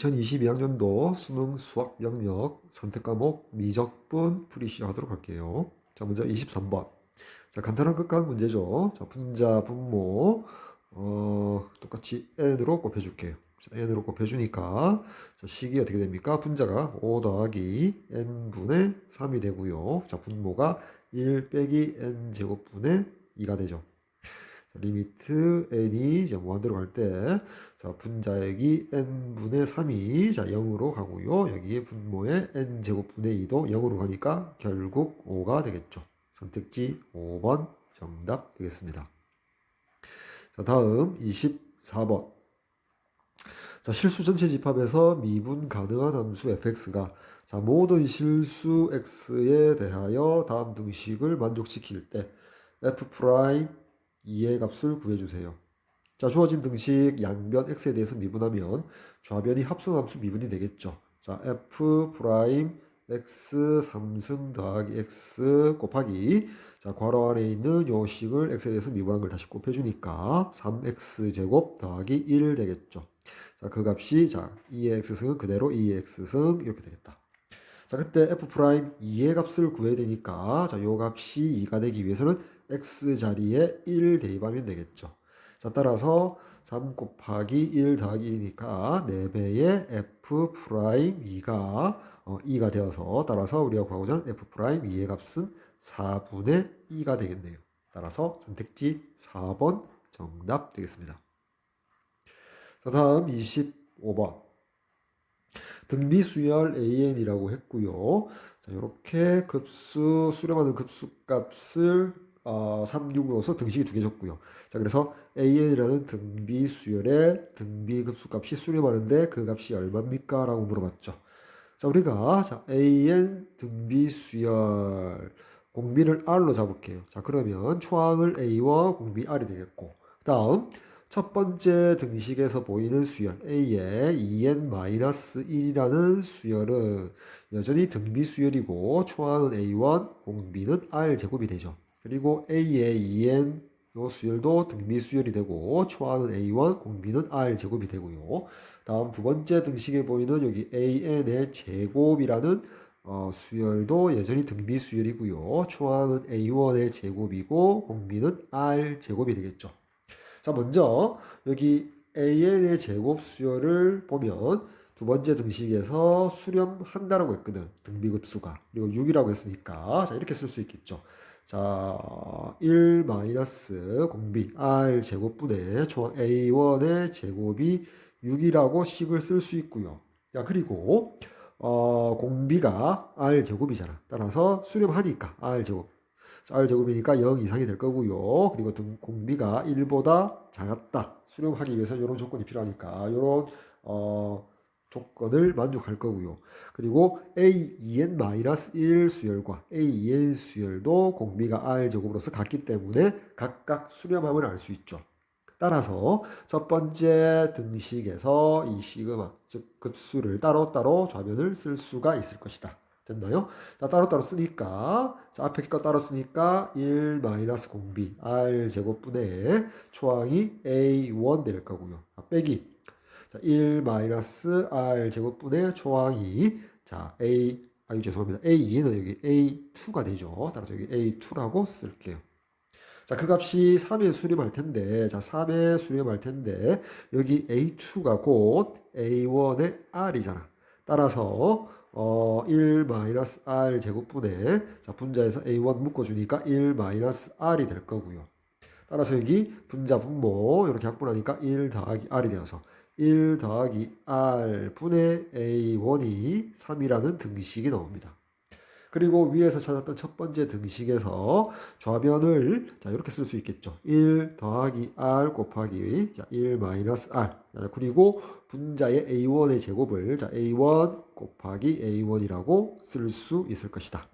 2022학년도 수능 수학 영역 선택 과목 미적분 풀이 시작하도록 할게요. 자, 먼저 23번. 자, 간단한 극한 문제죠. 자, 분자, 분모, 똑같이 n으로 곱해줄게요. 자, n으로 곱해주니까, 자, 식이 어떻게 됩니까? 분자가 5 더하기 n분의 3이 되고요. 자, 분모가 1 빼기 n 제곱분의 2가 되죠. 자, 리미트 n이 이제 무한대로 갈 때, 자, 분자액이 n분의 3이 자 0으로 가고요. 여기에 분모의 n 제곱분의 2도 0으로 가니까 결국 5가 되겠죠. 선택지 5번 정답 되겠습니다. 자, 다음 24번. 자, 실수 전체 집합에서 미분 가능한 함수 fx가 자, 모든 실수 x에 대하여 다음 등식을 만족시킬 때 f 프라임 2의 값을 구해주세요. 자, 주어진 등식 양변 x에 대해서 미분하면 좌변이 합성함수 미분이 되겠죠. 자, f 프라임 x 3승 더하기 x 곱하기 자, 괄호 안에 있는 요 식을 x에 대해서 미분한 걸 다시 곱해주니까 3x 제곱 더하기 1 되겠죠. 자, 그 값이 자 2의 x승은 그대로 2의 x승 이렇게 되겠다. 자, 그때 f 프라임 2의 값을 구해야 되니까 자, 요 값이 2가 되기 위해서는 x 자리에 1 대입하면 되겠죠. 자, 따라서 3 곱하기 1 더하기 1이니까 4배의 f 프라임 2가 2가 되어서 따라서 우리가 구하고자 하는 f 프라임 2의 값은 4분의 2가 되겠네요. 따라서 선택지 4번 정답 되겠습니다. 자, 다음 25번. 등비수열 AN이라고 했고요. 자, 이렇게 수렴하는 급수값을 36으로서 등식이 두 개 줬고요. 자, 그래서 AN이라는 등비수열의 등비급수값이 수렴하는데 그 값이 얼마입니까? 라고 물어봤죠. 자, 우리가 자, AN 등비수열 공비를 R로 잡을게요. 자, 그러면 초항을 A와 공비 R이 되겠고, 그 다음 첫 번째 등식에서 보이는 수열 A의 2n-1이라는 수열은 여전히 등비수열이고 초항은 A1, 공비는 R제곱이 되죠. 그리고 A의 2n 요 수열도 등비수열이 되고 초항은 A1, 공비는 R제곱이 되고요. 다음 두 번째 등식에 보이는 여기 AN의 제곱이라는 수열도 여전히 등비수열이고요. 초항은 A1의 제곱이고 공비는 R제곱이 되겠죠. 자, 먼저 여기 AN의 제곱 수열을 보면 두 번째 등식에서 수렴한다라고 했거든. 등비급수가. 그리고 6이라고 했으니까 자, 이렇게 쓸 수 있겠죠. 자, 1 마이너스 공비 R 제곱분의 초항 A1의 제곱이 6이라고 식을 쓸 수 있고요. 자, 그리고 공비가 R 제곱이잖아. 따라서 수렴하니까 R 제곱. R제곱이니까 0 이상이 될 거고요. 그리고 공비가 1보다 작았다. 수렴하기 위해서 이런 조건이 필요하니까 이런 조건을 만족할 거고요. 그리고 A2n-1 수열과 A2n 수열도 공비가 R제곱으로서 같기 때문에 각각 수렴함을 알 수 있죠. 따라서 첫 번째 등식에서 이 시그마, 즉 급수를 따로따로 좌변을 쓸 수가 있을 것이다. 됐나요? 자, 따로따로 쓰니까, 자, 앞에 거 따로 쓰니까 1 마이너스 공비 R 제곱분의 초항이 A1 될 거고요. 빼기. 자, 1 마이너스 R 제곱분의 초항이, 자, 죄송합니다. A2는 여기 A2가 되죠. 따라서 여기 A2라고 쓸게요. 자, 그 값이 3에 수렴할 텐데, 자, 3에 수렴할 텐데, 여기 A2가 곧 A1의 R이잖아. 따라서, 1-R 제곱분의, 자, 분자에서 A1 묶어주니까 1-R이 될 거고요. 따라서 여기 분자 분모, 이렇게 약분하니까 1 더하기 R이 되어서, 1 더하기 R 분의 A1이 3이라는 등식이 나옵니다. 그리고 위에서 찾았던 첫 번째 등식에서 좌변을 자 이렇게 쓸 수 있겠죠. 1 더하기 r 곱하기 자, 1 마이너스 r. 그리고 분자의 a1의 제곱을 자 a1 곱하기 a1이라고 쓸 수 있을 것이다.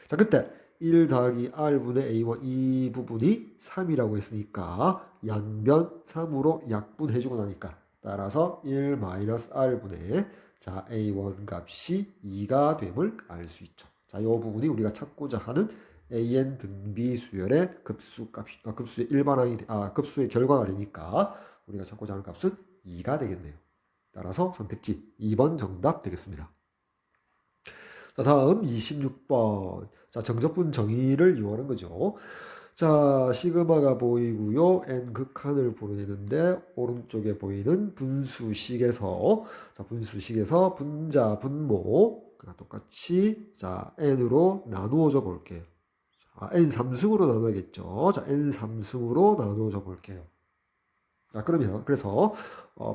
자, 그때 1 더하기 r분의 a1 이 부분이 3이라고 했으니까 양변 3으로 약분해주고 나니까 따라서 1 마이너스 r분의 자 a1 값이 2가 됨을 알 수 있죠. 자, 이 부분이 우리가 찾고자 하는 AN 등비 수열의 급수의 일반항이, 급수의 결과가 되니까 우리가 찾고자 하는 값은 2가 되겠네요. 따라서 선택지 2번 정답 되겠습니다. 자, 다음 26번. 자, 정적분 정의를 이용하는 거죠. 자, 시그마가 보이고요. n 극한을 보내는데 오른쪽에 보이는 분수식에서 자, 분수식에서 분자, 분모 똑같이 자, n으로 나누어져 볼게요. 자, n 3승으로 나눠야겠죠. 자, n 3승으로 나누어져 볼게요. 자, 그러면 그래서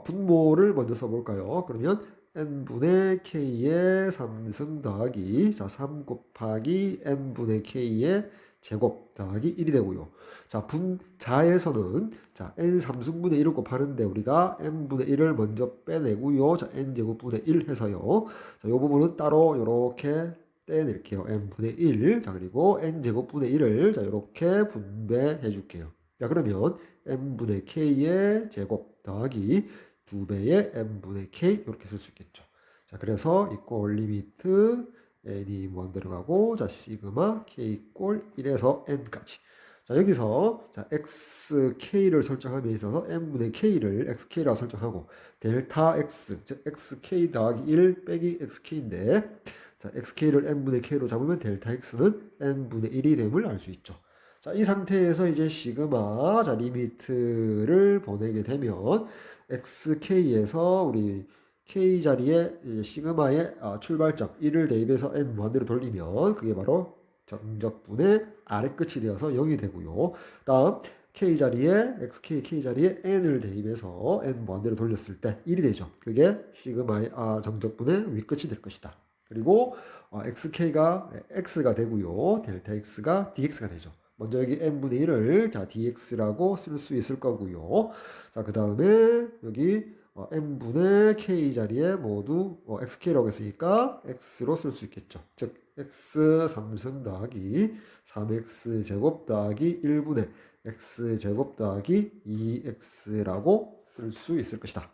분모를 먼저 써볼까요? 그러면 n분의 k의 3승 더하기 자, 3 곱하기 n분의 k의 제곱 더하기 1이 되고요. 자, 분자에서는 자, n 3승분의 1을 곱하는데 우리가 n분의 1을 먼저 빼내고요. 자, n제곱분의 1 해서요. 자, 이 부분은 따로 이렇게 떼낼게요. n분의 1. 자, 그리고 n제곱분의 1을 자, 이렇게 분배해 줄게요. 자, 그러면 n분의 k의 제곱 더하기 2배의 n분의 k 이렇게 쓸 수 있겠죠. 자, 그래서 이꼴 리미트 n이 무한 들어가고 자, 시그마 k 꼴 1에서 n까지. 자, 여기서 자, xk를 설정함에 있어서 n분의 k를 xk라고 설정하고 델타 x 즉 xk 더하기 1 빼기 xk인데 자, xk를 n분의 k로 잡으면 델타 x는 n분의 1이 됨을 알 수 있죠. 자, 이 상태에서 이제 시그마 자, 리미트를 보내게 되면 xk에서 우리 k 자리에 시그마의 출발점 1을 대입해서 n 무한대로 돌리면 그게 바로 정적분의 아래 끝이 되어서 0이 되고요. 다음 k 자리에 xk k 자리에 n을 대입해서 n 무한대로 돌렸을 때 1이 되죠. 그게 시그마의 정적분의 윗끝이 될 것이다. 그리고 xk가 x가 되고요. 델타 x가 dx가 되죠. 먼저 여기 n분의 1을 자 dx라고 쓸 수 있을 거고요. 자, 그 다음에 여기 n분의 k 자리에 모두 xk라고 했으니까 x로 쓸 수 있겠죠. 즉 x 3승 더하기 3x 제곱 더하기 1분의 x 제곱 더하기 2x라고 쓸 수 있을 것이다.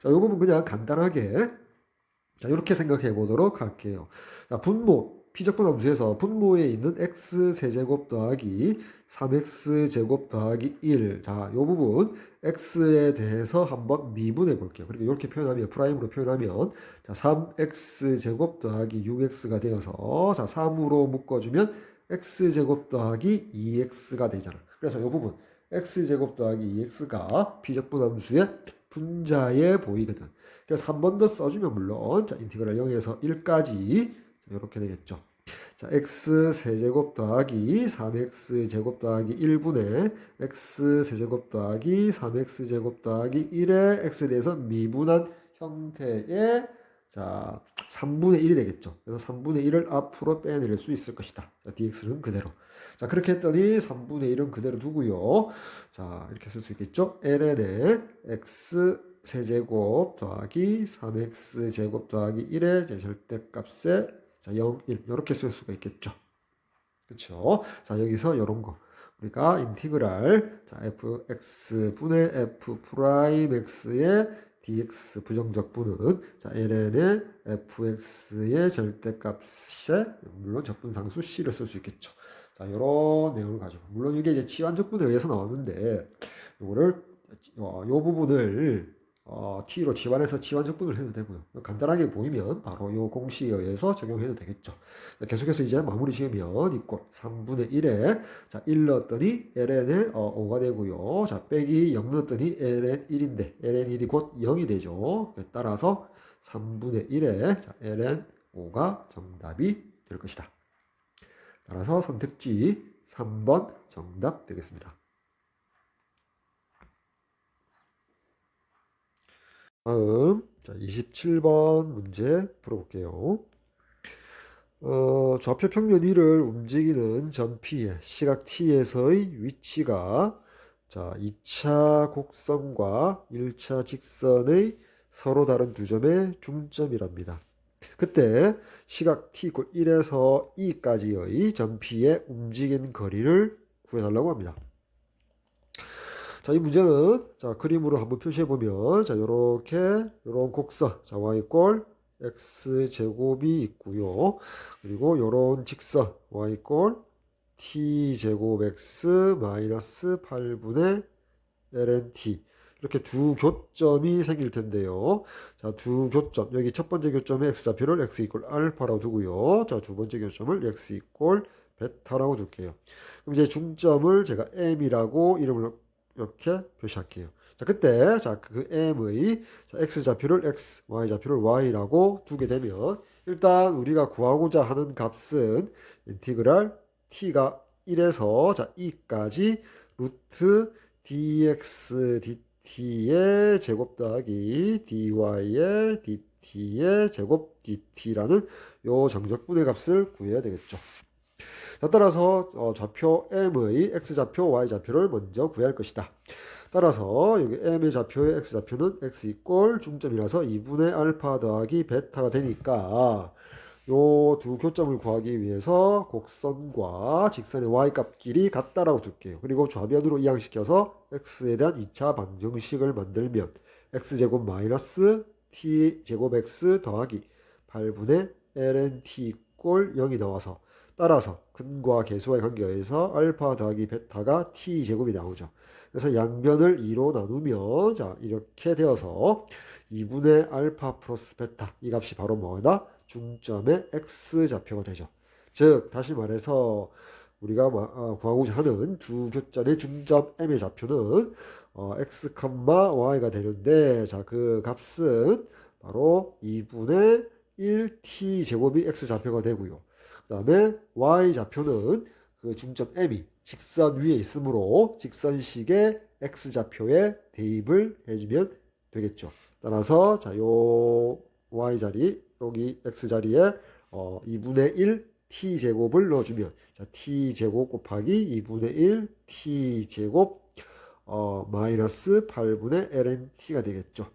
자, 이 부분 그냥 간단하게 자, 이렇게 생각해 보도록 할게요. 자, 분모, 피적분 함수에서 분모에 있는 x 세제곱 더하기 3x 제곱 더하기 1. 자, 이 부분 x에 대해서 한번 미분해 볼게요. 그리고 이렇게 표현하면, 프라임으로 표현하면, 자, 3x 제곱 더하기 6x가 되어서, 자, 3으로 묶어주면 x 제곱 더하기 2x가 되잖아. 그래서 이 부분, x 제곱 더하기 2x가 피적분 함수의 분자에 보이거든. 그래서 한 번 더 써주면 물론 자, 인티그랄 0에서 1까지 이렇게 되겠죠. 자, x 세제곱 더하기 3x 제곱 더하기 1분의 x 세제곱 더하기 3x 제곱 더하기 1의 x에 대해서 미분한 형태의 자, 3분의 1이 되겠죠. 그래서 3분의 1을 앞으로 빼낼 수 있을 것이다. 자, dx는 그대로. 자, 그렇게 했더니 3분의 1은 그대로 두고요. 자, 이렇게 쓸 수 있겠죠. ln의 x 세제곱 더하기 3x 제곱 더하기 1의 제 절대값에 자, 0, 1 이렇게 쓸 수가 있겠죠. 그렇죠? 자, 여기서 이런 거 우리가 인티그랄 자, fx 분의 f 프라임 x의 dx 부정적 분은 자, ln의 fx의 절대값에 물론 적분상수 c를 쓸 수 있겠죠. 자, 이런 내용을 가지고 물론 이게 이제 치환적분에 의해서 나왔는데 요거를 요 부분을 t로 집안에서 치환적분을 해도 되고요. 간단하게 보이면 바로 요 공식에 의해서 적용해도 되겠죠. 계속해서 이제 마무리 지으면 이꼴 3분의 1에 자, 1 넣었더니 ln의 5가 되고요. 자, 빼기 0 넣었더니 ln 1인데 ln 1이 곧 0이 되죠. 따라서 3분의 1에 자, ln 5가 정답이 될 것이다. 따라서 선택지 3번 정답 되겠습니다. 다음 자, 27번 문제 풀어볼게요. 좌표 평면 위를 움직이는 점 P의 시각 T에서의 위치가 자, 2차 곡선과 1차 직선의 서로 다른 두 점의 중점이랍니다. 그때 시각 T = 1에서 2까지의 점 P의 움직인 거리를 구해달라고 합니다. 자, 이 문제는 자, 그림으로 한번 표시해 보면 자, 요렇게 요런 곡선 자, y 꼴 x 제곱이 있고요. 그리고 요런 직선 y 꼴 t 제곱 x 마이너스 8분의 ln t 이렇게 두 교점이 생길 텐데요. 자, 두 교점. 여기 첫 번째 교점의 x좌표를 x 이퀄 알파라고 두고요. 자, 두 번째 교점을 x 이퀄 베타라고 둘게요. 그럼 이제 중점을 제가 m이라고 이름을 이렇게 표시할게요. 자, 그때 자, 그 m의 자, x좌표를 x, y좌표를 y라고 두게 되면 일단 우리가 구하고자 하는 값은 인티그랄 t가 1에서 자, 2까지 루트 dx dt의 제곱 더하기 dy의 dt의 제곱 dt라는 요 정적분의 값을 구해야 되겠죠. 자, 따라서 좌표 m의 x좌표 y좌표를 먼저 구할 것이다. 따라서 여기 m의 좌표의 x좌표는 x 이꼴 중점이라서 2분의 알파 더하기 베타가 되니까 요 두 교점을 구하기 위해서 곡선과 직선의 y값끼리 같다라고 둘게요. 그리고 좌변으로 이항시켜서 x에 대한 2차 방정식을 만들면 x제곱 마이너스 t제곱 x 더하기 8분의 ln t 이꼴 0이 나와서 따라서 근과 계수와의 관계에서 알파 더하기 베타가 t제곱이 나오죠. 그래서 양변을 2로 나누면 자 이렇게 되어서 2분의 알파 플러스 베타 이 값이 바로 뭐다? 중점의 x좌표가 되죠. 즉 다시 말해서 우리가 구하고자 하는 두 교점의 중점 m의 좌표는 x, y가 되는데 자 그 값은 바로 2분의 1t 제곱이 x좌표가 되고요. 그 다음에 y좌표는 그 중점 m이 직선 위에 있으므로 직선식의 x좌표에 대입을 해주면 되겠죠. 따라서 자 요 y자리 여기 x자리에 2분의 1 t제곱을 넣어주면 자 t제곱 곱하기 2분의 1 t제곱 마이너스 8분의 lnt가 되겠죠.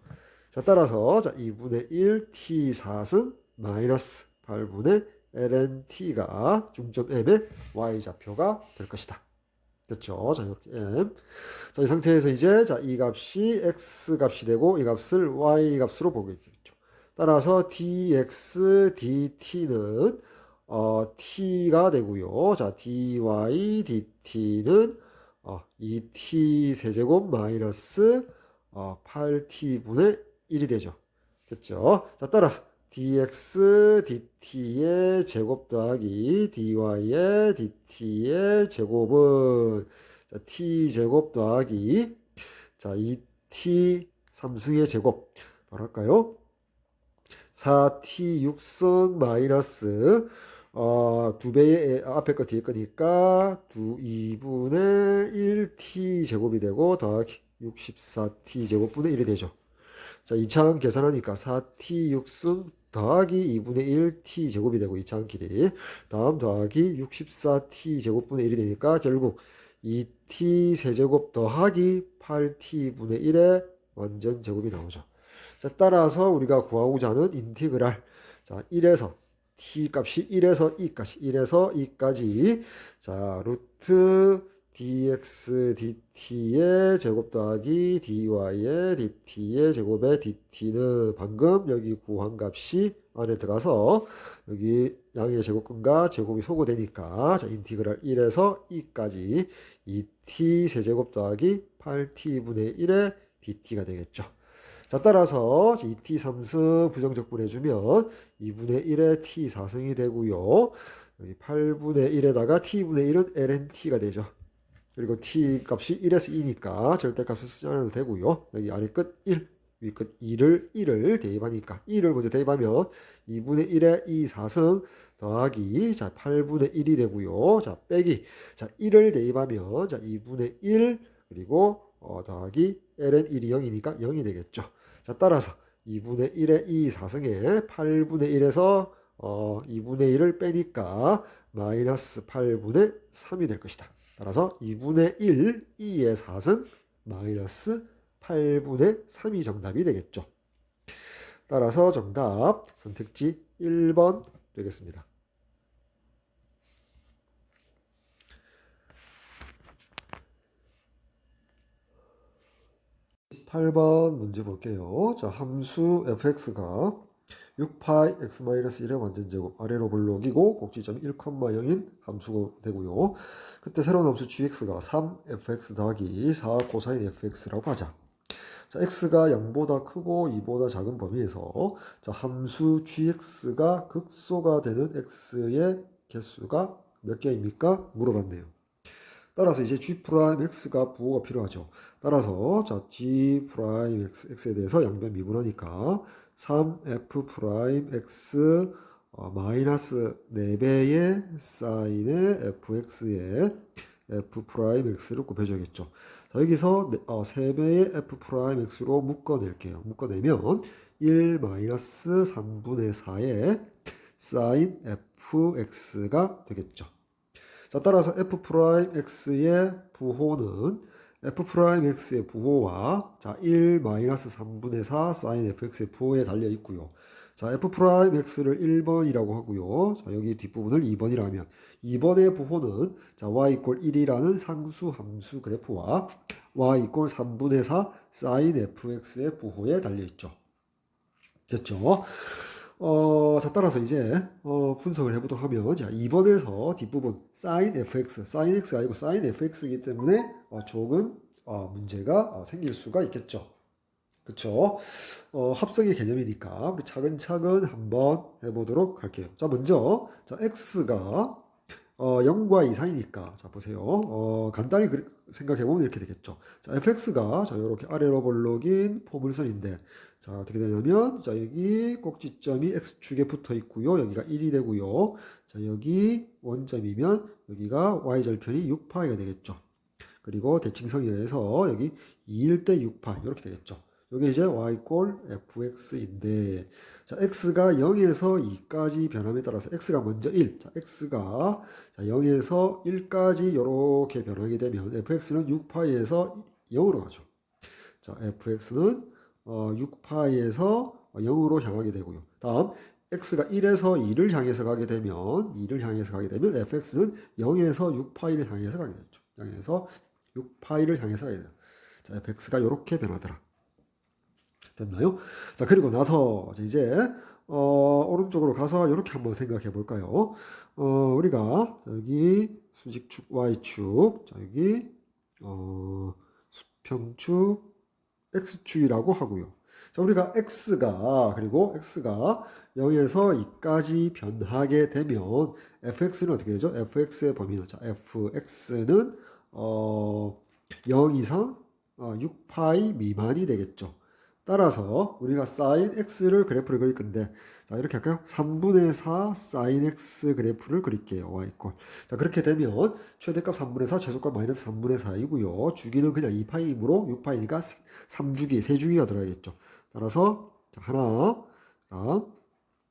자 따라서 자 2분의 1 t4승 마이너스 8분의 lnt가 중점 m의 y좌표가 될 것이다. 됐죠? 자 이렇게 m. 자 이 상태에서 이제 자 이 값이 x 값이 되고 이 값을 y 값으로 보게 되겠죠. 따라서 dx dt는 t가 되고요. 자 dy dt는 2t 세제곱 마이너스 8t분의 1이 되죠. 됐죠? 자 따라서 dx dt의 제곱 더하기 dy의 dt의 제곱은 자, t제곱 더하기 자 2t 3승의 제곱 바로 할까요? 4t 6승 마이너스 두 배의 앞에 거 뒤에 거니까 2분의 1t 제곱이 되고 더하기 64t 제곱분의 1이 되죠. 자 2차항 계산하니까 4t 6승 더하기 2분의 1t 제곱이 되고 2차항 길이 다음 더하기 64t 제곱분의 1이 되니까 결국 2t 세제곱 더하기 8t분의 1의 완전 제곱이 나오죠. 자, 따라서 우리가 구하고자 하는 인티그랄 자 1에서 t 값이 1에서 2까지 1에서 2까지 자 루트 dx dt의 제곱 더하기 dy의 dt의 제곱의 dt는 방금 여기 구한 값이 안에 들어가서 여기 양의 제곱근과 제곱이 소거되니까 자 인티그랄 1에서 2까지 2t 세제곱 더하기 8t분의 1의 dt가 되겠죠. 자 따라서 2t 3승 부정적분 해주면 2분의 1의 t 4승이 되고요. 여기 8분의 1에다가 t분의 1은 lnt가 되죠. 그리고 t 값이 1에서 2니까 절대값을 쓰지 않아도 되고요. 여기 아래 끝 1, 위 끝 1을 대입하니까 2를 먼저 대입하면 2분의 1의 2 4승 더하기 자 8분의 1이 되고요. 자 빼기 자 1을 대입하면 자 2분의 1 그리고 더하기 ln 1이 0이니까 0이 되겠죠. 자 따라서 2분의 1의 2 4승에 8분의 1에서 2분의 1을 빼니까 마이너스 8분의 3이 될 것이다. 따라서 2분의 1, 2의 4승 마이너스 8분의 3이 정답이 되겠죠. 따라서 정답 선택지 1번 되겠습니다. 8번 문제 볼게요. 자, 함수 fx가 6파이 x-1의 완전제곱 아래로 볼록이고 꼭지점이 1,0인 함수가 되고요. 그때 새로운 함수 gx가 3fx 더하기 4 코사인 fx라고 하자. 자, x가 0보다 크고 2보다 작은 범위에서 자, 함수 gx가 극소가 되는 x의 개수가 몇 개입니까? 물어봤네요. 따라서 이제 g'x가 부호가 필요하죠. 따라서 자, g'x에 대해서 양변 미분하니까 3f'x 마이너스 4배의 사인의 fx에 f'x를 곱해줘야겠죠. 자, 여기서 3배의 f'x로 묶어낼게요. 묶어내면 1 마이너스 3분의 4의 사인 fx가 되겠죠. 자, 따라서 f'x의 부호는 f'x의 부호와 자, 1 마이너스 3분의 4 사인 fx의 부호에 달려 있고요. 자, f'x를 1번이라고 하고요. 자, 여기 뒷부분을 2번이라 하면 2번의 부호는 자, y 이퀄 1이라는 상수 함수 그래프와 y 이퀄 3분의 4 사인 fx의 부호에 달려 있죠. 됐죠? 자, 따라서 이제, 분석을 해보도록 하면, 자, 2번에서 뒷부분, sin fx, sin x가 아니고 sin fx이기 때문에, 조금, 문제가 생길 수가 있겠죠. 그쵸? 합성의 개념이니까, 우리 차근차근 한번 해보도록 할게요. 자, 먼저, 자, x가, 0과 이상이니까, 자, 보세요. 간단히 생각해보면 이렇게 되겠죠. 자, fx가, 자, 이렇게 아래로 볼록인 포물선인데, 자, 어떻게 되냐면, 자, 여기 꼭지점이 x축에 붙어 있고요. 여기가 1이 되고요. 자, 여기 원점이면, 여기가 y절편이 6파이가 되겠죠. 그리고 대칭성에 의해서 여기 2일 때 6파, 이렇게 되겠죠. 여기 이제 y 꼴 fx인데, 자, x가 0에서 2까지 변함에 따라서 x가 먼저 1, 자, x가 자, 0에서 1까지 이렇게 변하게 되면 fx는 6파이에서 0으로 가죠. 자, fx는 6파이에서 0으로 향하게 되고요. 다음 x가 1에서 2를 향해서 가게 되면 fx는 0에서 6파이를 향해서 가게 되죠. 0에서 6파이를 향해서 가게 돼요. 자, fx가 이렇게 변하더라. 됐나요? 자, 그리고 나서 이제 오른쪽으로 가서 이렇게 한번 생각해 볼까요? 우리가 여기 수직축 y축, 자, 여기 수평축 x축이라고 하고요. 자, 우리가 그리고 x가 0에서 2까지 변하게 되면 fx는 어떻게 되죠? fx의 범위는, 자, fx는 0 이상 6파이 미만이 되겠죠. 따라서 우리가 sin x를 그래프를 그릴 건데, 자, 이렇게 할까요? 3분의 4 sin x 그래프를 그릴게요. y 이퀄. 자, 그렇게 되면 최대값 3분의 4, 최소값 마이너스 3분의 4이고요. 주기는 그냥 2파이이므로 6파이니까 3주기, 3주기가 들어야겠죠. 따라서 자, 하나, 다음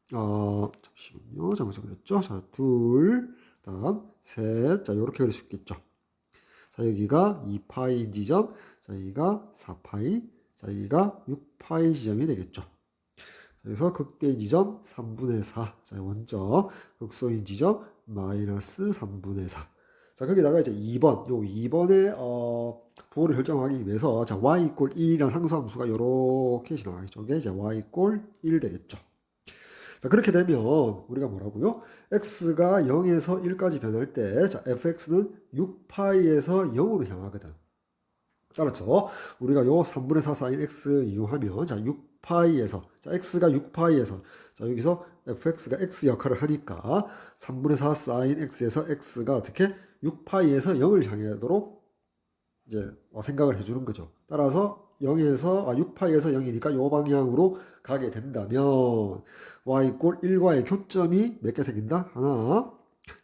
잠시만요. 잘못 그렸죠? 자, 둘, 다음 셋. 자, 이렇게 그릴 수 있겠죠. 자, 여기가 2파이 지점, 자, 여기가 4파이, 자, 여기가 6파이 지점이 되겠죠. 그래서 극대인 지점 3분의 4. 자, 먼저 극소인 지점 마이너스 3분의 4. 자, 거기다가 이제 2번, 요 2번의 부호를 결정하기 위해서 자, y 이퀄 1이라는 상수함수가 요렇게 지나가겠죠. 이게 이제 y 이퀄 1 되겠죠. 자, 그렇게 되면 우리가 뭐라고요? x가 0에서 1까지 변할 때 자, fx는 6파이에서 0으로 향하거든. 따라서 우리가 요 3분의 4 sin x 이용하면 자, 6파이에서 자, x가 6파이에서 자, 여기서 fx가 x 역할을 하니까 3분의 4 sin x에서 x가 어떻게 6파이에서 0을 향하도록 이제 생각을 해주는 거죠. 따라서 6파이에서 0이니까 요 방향으로 가게 된다면 y 이꼴 1과의 교점이 몇 개 생긴다? 하나,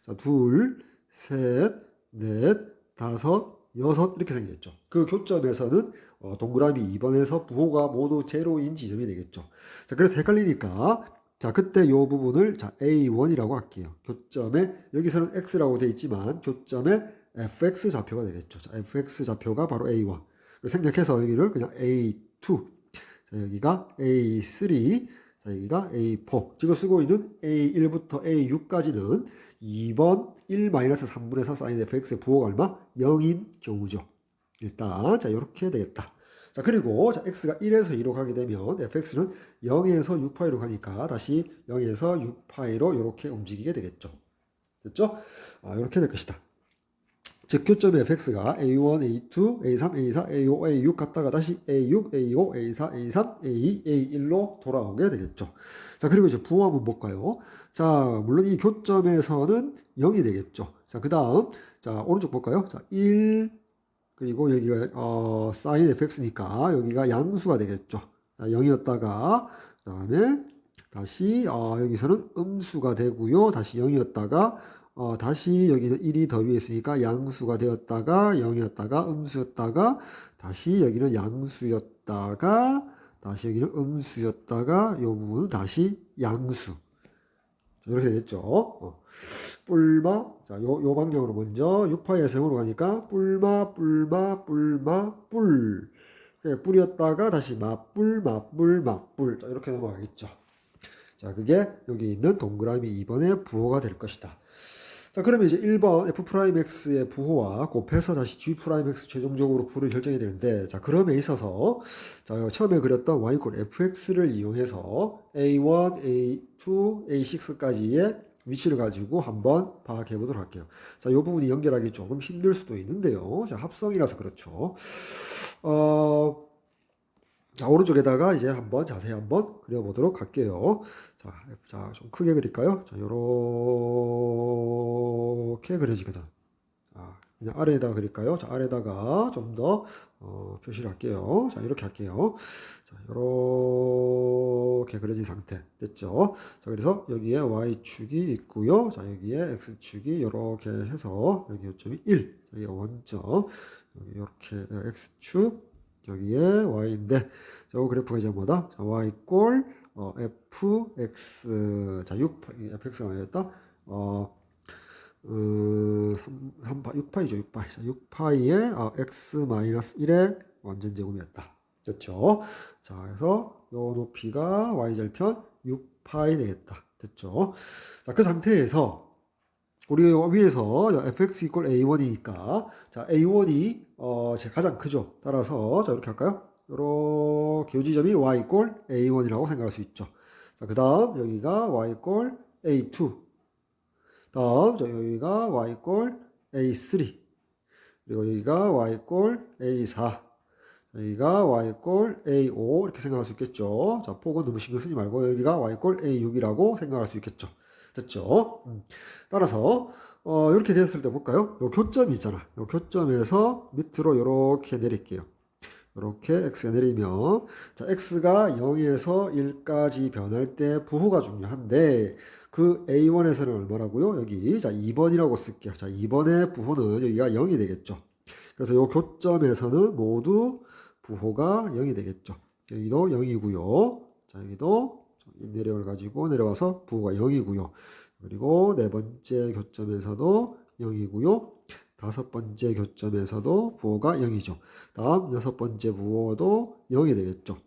자, 둘, 셋, 넷, 다섯, 여섯 이렇게 생겼죠. 그 교점에서는 동그라미 2번에서 부호가 모두 제로인 지점이 되겠죠. 자, 그래서 헷갈리니까 자, 그때 요 부분을 자, A1이라고 할게요. 교점에 여기서는 X라고 되어 있지만 교점에 fx 좌표가 되겠죠. 자, fx 좌표가 바로 A1. 생략해서 여기를 그냥 A2. 자, 여기가 A3. 자, 여기가 A4. 지금 쓰고 있는 A1부터 A6까지는 2번 1-3분의 4 sin fx의 부호가 얼마? 0인 경우죠. 일단 자, 이렇게 되겠다. 자, 그리고 자, x가 1에서 2로 가게 되면 fx는 0에서 6파이로 가니까 다시 0에서 6파이로 이렇게 움직이게 되겠죠. 됐죠? 이렇게 될 것이다. 즉 교점의 fx가 a1, a2, a3, a4, a5, a6 갔다가 다시 a6, a5, a4, a3, a2, a1로 돌아오게 되겠죠. 자, 그리고 이제 부호 한번 볼까요? 자, 물론 이 교점에서는 0이 되겠죠. 자, 그 다음, 자, 오른쪽 볼까요? 자, 1, 그리고 여기가, sin fx니까 여기가 양수가 되겠죠. 자, 0이었다가, 그 다음에 다시, 여기서는 음수가 되고요. 다시 0이었다가, 다시 여기는 1이 더 위에 있으니까 양수가 되었다가 0이었다가 음수였다가 다시 여기는 양수였다가 다시 여기는 음수였다가 요 부분은 다시 양수. 자, 이렇게 되겠죠. 뿔마. 자, 요 방향으로 먼저 6파이에서 0으로 가니까 뿔마, 뿔마, 뿔마, 뿔. 뿔이었다가 다시 맞뿔, 맞뿔, 맞뿔. 자, 이렇게 넘어가겠죠. 자, 그게 여기 있는 동그라미 2번의 부호가 될 것이다. 자, 그러면 이제 1번 f'x의 부호와 곱해서 다시 g'x 최종적으로 부호를 결정해야 되는데, 자, 그럼에 있어서, 자, 처음에 그렸던 y fx를 이용해서 a1, a2, a6까지의 위치를 가지고 한번 파악해 보도록 할게요. 자, 이 부분이 연결하기 조금 힘들 수도 있는데요. 자, 합성이라서 그렇죠. 자, 오른쪽에다가 이제 한번 자세히 한번 그려보도록 할게요. 자, 좀 크게 그릴까요? 자, 요렇게 그려지거든. 자, 그냥 아래에다가 그릴까요? 자, 아래에다가 좀 더, 표시를 할게요. 자, 이렇게 할게요. 자, 요렇게 그려진 상태. 됐죠? 자, 그래서 여기에 Y축이 있고요. 자, 여기에 X축이 요렇게 해서, 여기 요점이 1. 여기 원점. 여기 요렇게 X축. 여기에 y인데, 저 그래프가 이제 뭐다? 자, y 꼴 fx. 자, 6fx가 아니었다. 6파이죠, 6파이. 자, 6파이에 x 마이너스 1의 완전 제곱이었다. 됐죠? 자, 그래서 요 높이가 y절편 6파이 되겠다. 됐죠? 자, 그 상태에서 우리 위에서 fx 이퀄 a1이니까 자, a1이 제 가장 크죠. 따라서 자, 이렇게 할까요? 요렇게 요 지점이 y 이퀄 a1이라고 생각할 수 있죠. 자, 그 다음 여기가 y 이퀄 a2. 다음 자, 여기가 y 이퀄 a3. 그리고 여기가 y 이퀄 a4. 여기가 y 이퀄 a5 이렇게 생각할 수 있겠죠. 자, 폭은 너무 신경 쓰지 말고 여기가 y 이퀄 a6이라고 생각할 수 있겠죠. 됐죠? 따라서 이렇게 됐을 때 볼까요? 요 교점이 있잖아. 요 교점에서 밑으로 이렇게 내릴게요. 이렇게 x가 내리면 자, x가 0에서 1까지 변할 때 부호가 중요한데 그 a1에서는 얼마라고요? 여기 자, 2번이라고 쓸게요. 자, 2번의 부호는 여기가 0이 되겠죠. 그래서 요 교점에서는 모두 부호가 0이 되겠죠. 여기도 0이고요. 자, 여기도 내려를 가지고 내려와서 부호가 0이고요. 그리고 네 번째 교점에서도 0이고요. 다섯 번째 교점에서도 부호가 0이죠. 다음 여섯 번째 부호도 0이 되겠죠.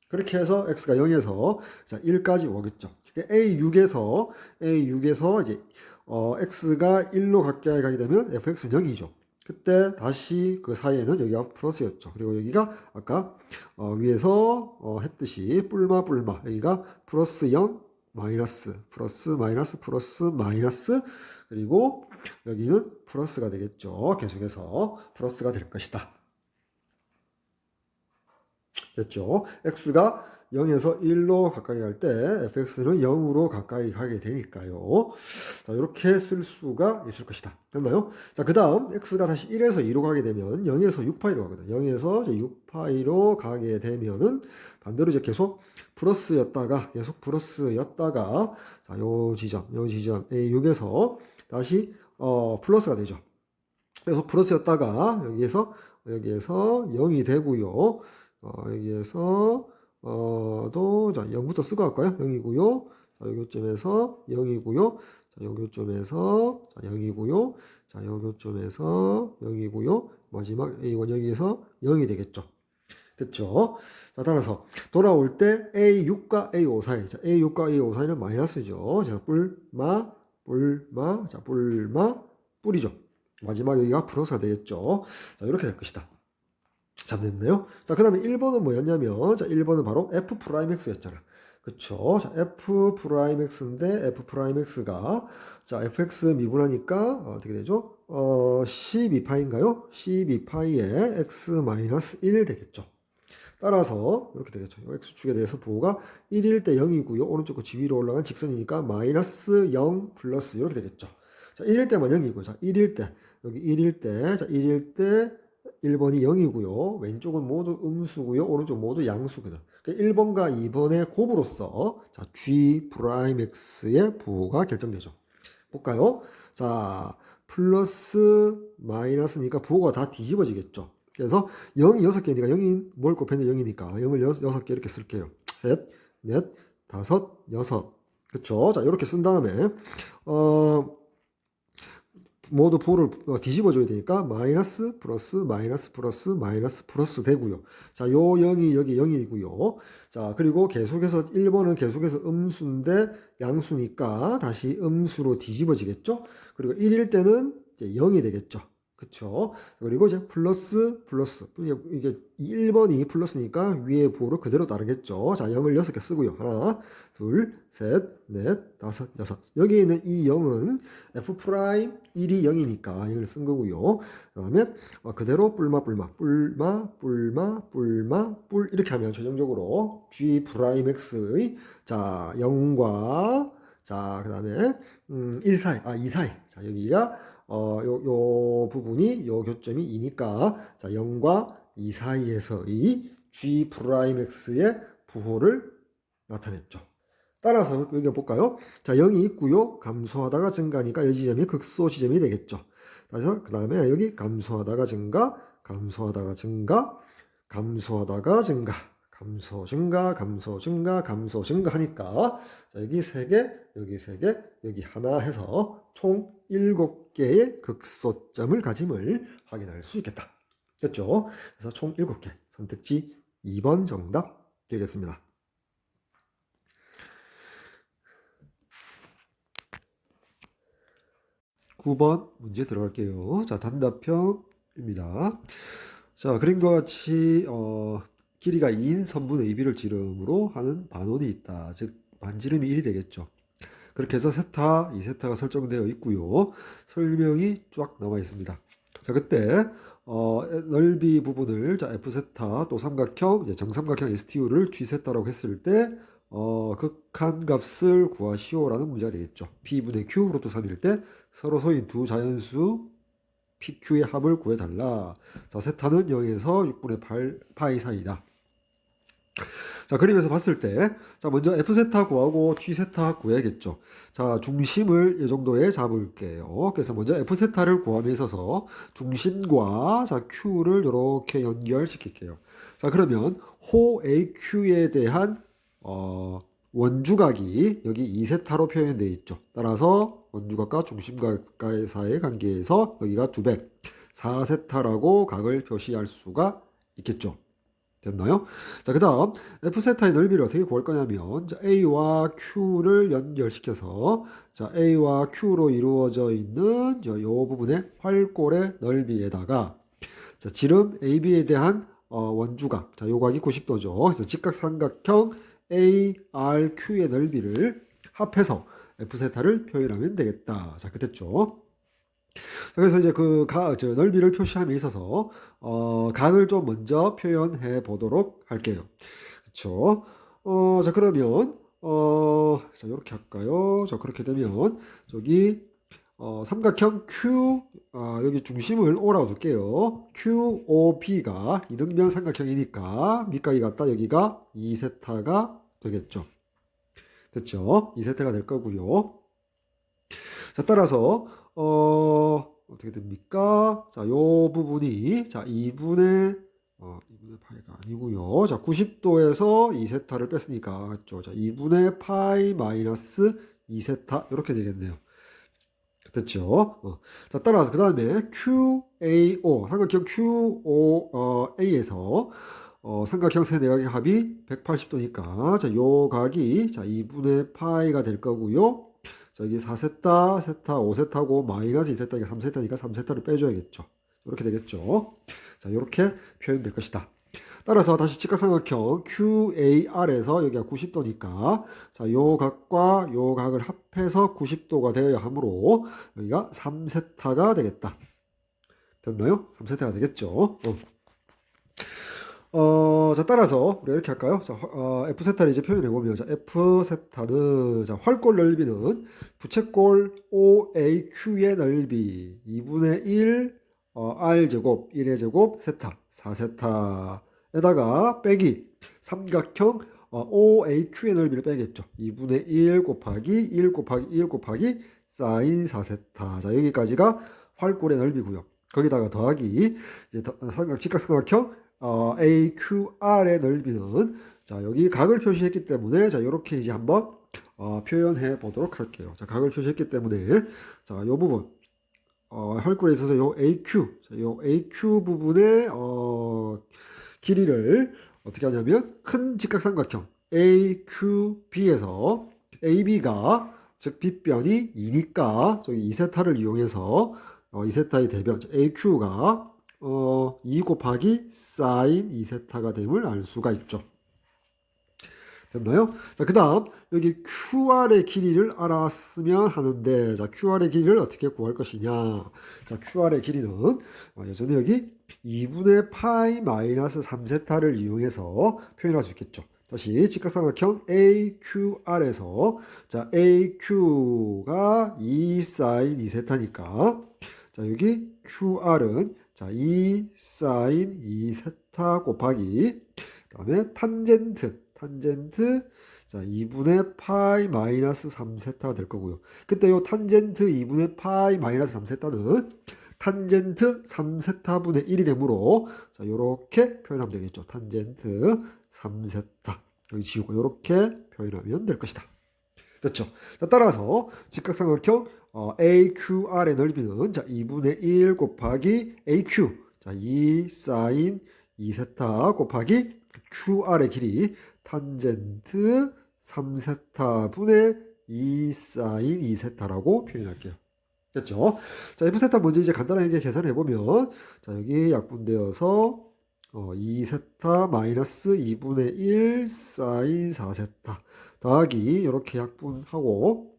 그렇게 해서 x가 0에서 자, 1까지 오겠죠. A6에서 이제 x가 1로 가까이 가게 되면 fx는 0이죠. 그때 다시 그 사이에는 여기가 플러스였죠. 그리고 여기가 아까 위에서 했듯이 뿔마 여기가 플러스 0 마이너스 플러스 마이너스 플러스 마이너스 그리고 여기는 플러스가 되겠죠. 계속해서 플러스가 될 것이다. 됐죠? x가 0에서 1로 가까이 갈 때 fx는 0으로 가까이 가게 되니까요. 자, 이렇게 쓸 수가 있을 것이다. 됐나요? 자, 그 다음 x가 다시 1에서 2로 가게 되면 0에서 6파이로 가거든. 0에서 이제 6파이로 가게 되면은 반대로 이제 계속 플러스였다가 자, 요 지점 A6에서 다시 플러스가 되죠. 계속 플러스였다가 여기에서 0이 되고요. 여기에서 자, 0부터 쓰고 할까요? 0이고요. 자, 요 교점에서 0이고요. 자, 요 교점에서 자, 0이고요. 자, 요 교점에서 0이고요. 마지막 A1 여기에서 0이 되겠죠. 됐죠? 자, 따라서 돌아올 때 A6과 A5 사이. 자, A6과 A5 사이는 마이너스죠. 자, 뿔마 자, 뿔마 뿔이죠. 마지막 여기가 플러스가 되겠죠. 자, 이렇게 될 것이다. 자, 됐나요? 자, 그 다음에 1번은 뭐였냐면, 자, 1번은 바로 f'x였잖아. 그쵸? 자, f'x인데, f'x가, 자, fx 미분하니까, 어떻게 되죠? 12파인가요? 12파이에 x-1 되겠죠. 따라서 이렇게 되겠죠. x축에 대해서 부호가 1일 때 0이고요. 오른쪽 거 지위로 올라간 직선이니까 마이너스 0 플러스 이렇게 되겠죠. 자, 1일 때만 0이고, 자, 1일 때, 여기 1일 때, 자, 1일 때 1번이 0이고요. 왼쪽은 모두 음수고요. 오른쪽 모두 양수거든. 1번과 2번의 곱으로서 자, g 프라임 x의 부호가 결정되죠. 볼까요? 자, 플러스 마이너스니까 부호가 다 뒤집어지겠죠. 그래서 0이 6개니까 0이 뭘 곱했는데 0이니까 0을 6개 이렇게 쓸게요. 셋, 넷, 다섯, 여섯. 그쵸? 자, 이렇게 쓴 다음에 모두 부호를 뒤집어 줘야 되니까 마이너스 플러스 마이너스 플러스 마이너스 플러스 되고요. 자, 요 0이 여기 0이고요. 자, 그리고 계속해서 1번은 계속해서 음수인데 양수니까 다시 음수로 뒤집어지겠죠. 그리고 1일 때는 이제 0이 되겠죠. 그쵸? 그리고 이제 플러스 플러스 이게 1번이 플러스니까 위에 부호를 그대로 따르겠죠. 자, 0을 6개 쓰고요. 하나, 둘, 셋, 넷, 다섯, 여섯. 여기 있는 이 0은 f 프라임 1이 0이니까 0을 쓴 거고요. 그 다음에 그대로 뿔마 뿔 이렇게 하면 최종적으로 g 프라임 x의 자 0과 자 그 다음에 1 사이 2 사이 자 여기가 요 부분이 요 교점이 2니까 자 0과 2 사이에서의 g 프라임 x의 부호를 나타냈죠. 따라서 여기 볼까요? 자 0이 있고요. 감소하다가 증가니까 이 지점이 극소 지점이 되겠죠. 그래서 그 다음에 여기 감소하다가 증가 감소하다가 증가 감소하다가 증가 감소 증가 감소 증가 감소 증가 하니까 자, 여기 3개 여기 3개 여기 하나 해서 총 7개의 극소점을 가짐을 확인할 수 있겠다. 됐죠? 그래서 총 7개 선택지 2번 정답 되겠습니다. 9번 문제 들어갈게요. 자, 단답형입니다. 자, 그림과 같이 길이가 2인 선분의 이비를 지름으로 하는 반원이 있다. 즉 반지름이 1이 되겠죠. 그렇게 해서 세타, 2세타가 설정되어 있고요. 설명이 쫙 나와 있습니다. 자, 그때 넓이 부분을 자 F세타 또 삼각형, 이제 정삼각형 STU를 G세타라고 했을 때 극한 값을 구하시오라는 문제가 되겠죠. P분의 Q 로또 3일 때 서로 소인 두 자연수 PQ의 합을 구해달라. 자, 세타는 0에서 6분의 8 파이 사이다. 자, 그림에서 봤을 때, 자, 먼저 F세타 구하고 G세타 구해야겠죠. 자, 중심을 이 정도에 잡을게요. 그래서 먼저 F세타를 구함에 있어서 중심과 자, Q를 이렇게 연결시킬게요. 자, 그러면 호 AQ에 대한 원주각이 여기 2세타로 표현되어 있죠. 따라서 원주각과 중심각과의 사이의 관계에서 여기가 2배, 4세타라고 각을 표시할 수가 있겠죠. 됐나요? 자, 그 다음 F세타의 넓이를 어떻게 구할 거냐면 자, A와 Q를 연결시켜서 자, A와 Q로 이루어져 있는 요 부분의 활골의 넓이에다가 자, 지름 AB에 대한 원주각, 자, 요 각이 90도죠. 그래서 직각삼각형 ARQ의 넓이를 합해서 F세타를 표현하면 되겠다. 자, 그랬죠. 그래서 이제 넓이를 표시함에 있어서 각을 좀 먼저 표현해 보도록 할게요. 그렇죠? 자, 그러면 자, 이렇게 할까요? 자, 그렇게 되면 저기 삼각형 Q 여기 중심을 O라고 둘게요. QOB가 이등변 삼각형이니까 밑각이 같다. 여기가 2세타가 되겠죠. 됐죠? 2세타가 될 거고요. 자, 따라서 어떻게 됩니까? 자, 요 부분이 자, 2분의 파이가 아니고요. 자, 90도에서 2세타를 뺐으니까 맞죠? 자, 2분의 파이 마이너스 2세타 이렇게 되겠네요. 됐죠? 자, 따라서 그 다음에 QAO 삼각형 QOA에서 삼각형 세 내각의 합이 180도니까 자, 요 각이 자, 2분의 파이가 될 거고요. 자, 여기 4세타, 세타, 5세타고 마이너스 2세타, 이게 3세타니까 3세타를 빼줘야겠죠. 이렇게 되겠죠. 자, 이렇게 표현될 것이다. 따라서 다시 직각삼각형 QAR에서 여기가 90도니까 자, 요 각과 요 각을 합해서 90도가 되어야 하므로 여기가 3세타가 되겠다. 됐나요? 3세타가 되겠죠. 자, 따라서 우리가 이렇게 할까요? 자, F세타를 이제 표현해보면, 자, F세타는, 자, 활골 넓이는 부채꼴 OAQ의 넓이 2분의 1, R제곱, 1의 제곱, 세타, 4세타에다가 빼기 삼각형 OAQ의 넓이를 빼겠죠. 2분의 1 곱하기 1 곱하기 1 곱하기 사인 4세타. 자, 여기까지가 활골의 넓이고요. 거기다가 더하기 이제 직각삼각형 AQR의 넓이는 자 여기 각을 표시했기 때문에 자 이렇게 이제 한번 표현해 보도록 할게요. 자 각을 표시했기 때문에 자 요 부분 활골에 있어서 요 AQ 자, 요 AQ 부분의 길이를 어떻게 하냐면 큰 직각삼각형 AQB에서 AB가 즉 빗변이 2니까 저기 2세타를 이용해서 2세타의 대변 AQ가 2 곱하기 사인 2세타가 됨을 알 수가 있죠. 됐나요? 자, 그 다음 여기 QR의 길이를 알았으면 하는데 자, QR의 길이를 어떻게 구할 것이냐. 자, QR의 길이는 여전히 여기 2분의 파이 마이너스 3세타를 이용해서 표현할 수 있겠죠. 다시 직각삼각형 AQR에서 자, AQ가 2 사인 2세타니까 자, 여기 QR은 자, 2 사인 2세타 곱하기 그다음에 탄젠트 자 2분의 파이 마이너스 3세타가 될 거고요. 그때 요 탄젠트 2분의 파이 마이너스 3세타는 탄젠트 3세타분의 1이 되므로 자 요렇게 표현하면 되겠죠. 탄젠트 3세타 여기 지우고 요렇게 표현하면 될 것이다. 됐죠? 자, 따라서 직각삼각형 AQR의 넓이는 자 2분의 1 곱하기 AQ 자 2 사인 2세타 곱하기 QR의 길이 탄젠트 3세타 분의 2 사인 2세타라고 표현할게요. 됐죠? 자, F세타 먼저 이제 간단하게 계산해 보면 자, 여기 약분되어서 2세타 마이너스 2분의 1 사인 4세타 더하기 이렇게 약분하고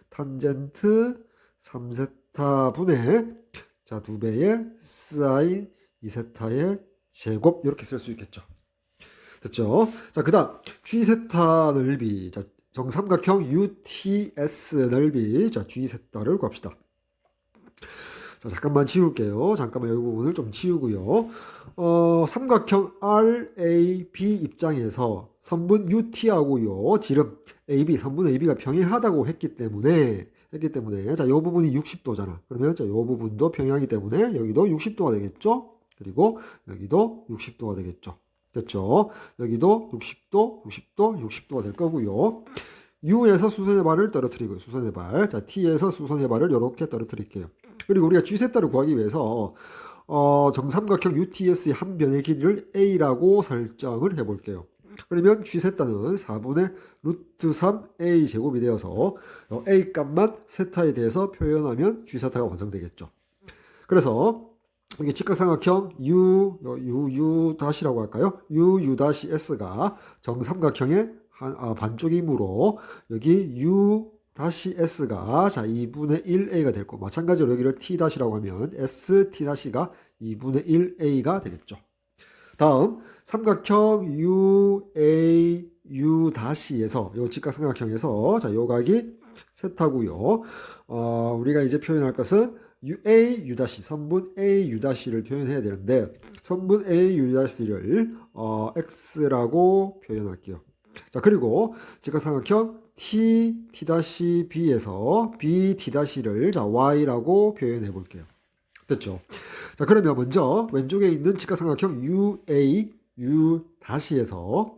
탄젠트 3세타 분의 자 2배의 사인 2세타의 제곱 이렇게 쓸 수 있겠죠. 됐죠? 자, 그 다음 G세타 넓이 자 정삼각형 UTS 넓이 자 G세타를 구합시다. 자, 잠깐만 지울게요. 잠깐만 이 부분을 좀 지우고요. 삼각형 RAB 입장에서 선분 UT하고요. 지름 AB, 선분 AB가 평행하다고 했기 때문에 자, 이 부분이 60도잖아. 그러면 자, 이 부분도 평행하기 때문에 여기도 60도가 되겠죠? 그리고 여기도 60도가 되겠죠. 됐죠? 여기도 60도, 60도, 60도가 될 거고요. U에서 수선의 발을 떨어뜨리고요. 수선의 발. 자, T에서 수선의 발을 이렇게 떨어뜨릴게요. 그리고 우리가 G세타를 구하기 위해서 정삼각형 UTS의 한 변의 길이를 A라고 설정을 해볼게요. 그러면 G세타는 4분의 루트 3A 제곱이 되어서 A 값만 세타에 대해서 표현하면 G세타가 완성되겠죠. 그래서 이게 직각삼각형 U 다시라고 할까요? U 다시 S가 정삼각형의 반쪽이므로 여기 U 다시 S가 자 2분의 1A가 될 거고 마찬가지로 여기를 T 다시라고 하면 S T 다시가 2분의 1A가 되겠죠. 다음 삼각형 UA U 다시에서 요 직각삼각형에서 자 요 각이 세타고요. 우리가 이제 표현할 것은 A U 다시 선분 A U 다시를 표현해야 되는데 선분 A U 다시를 X라고 표현할게요. 자 그리고 직각삼각형 T T B에서 B T를 자 Y라고 표현해 볼게요. 됐죠? 자 그러면 먼저 왼쪽에 있는 직각삼각형 UA U 다시에서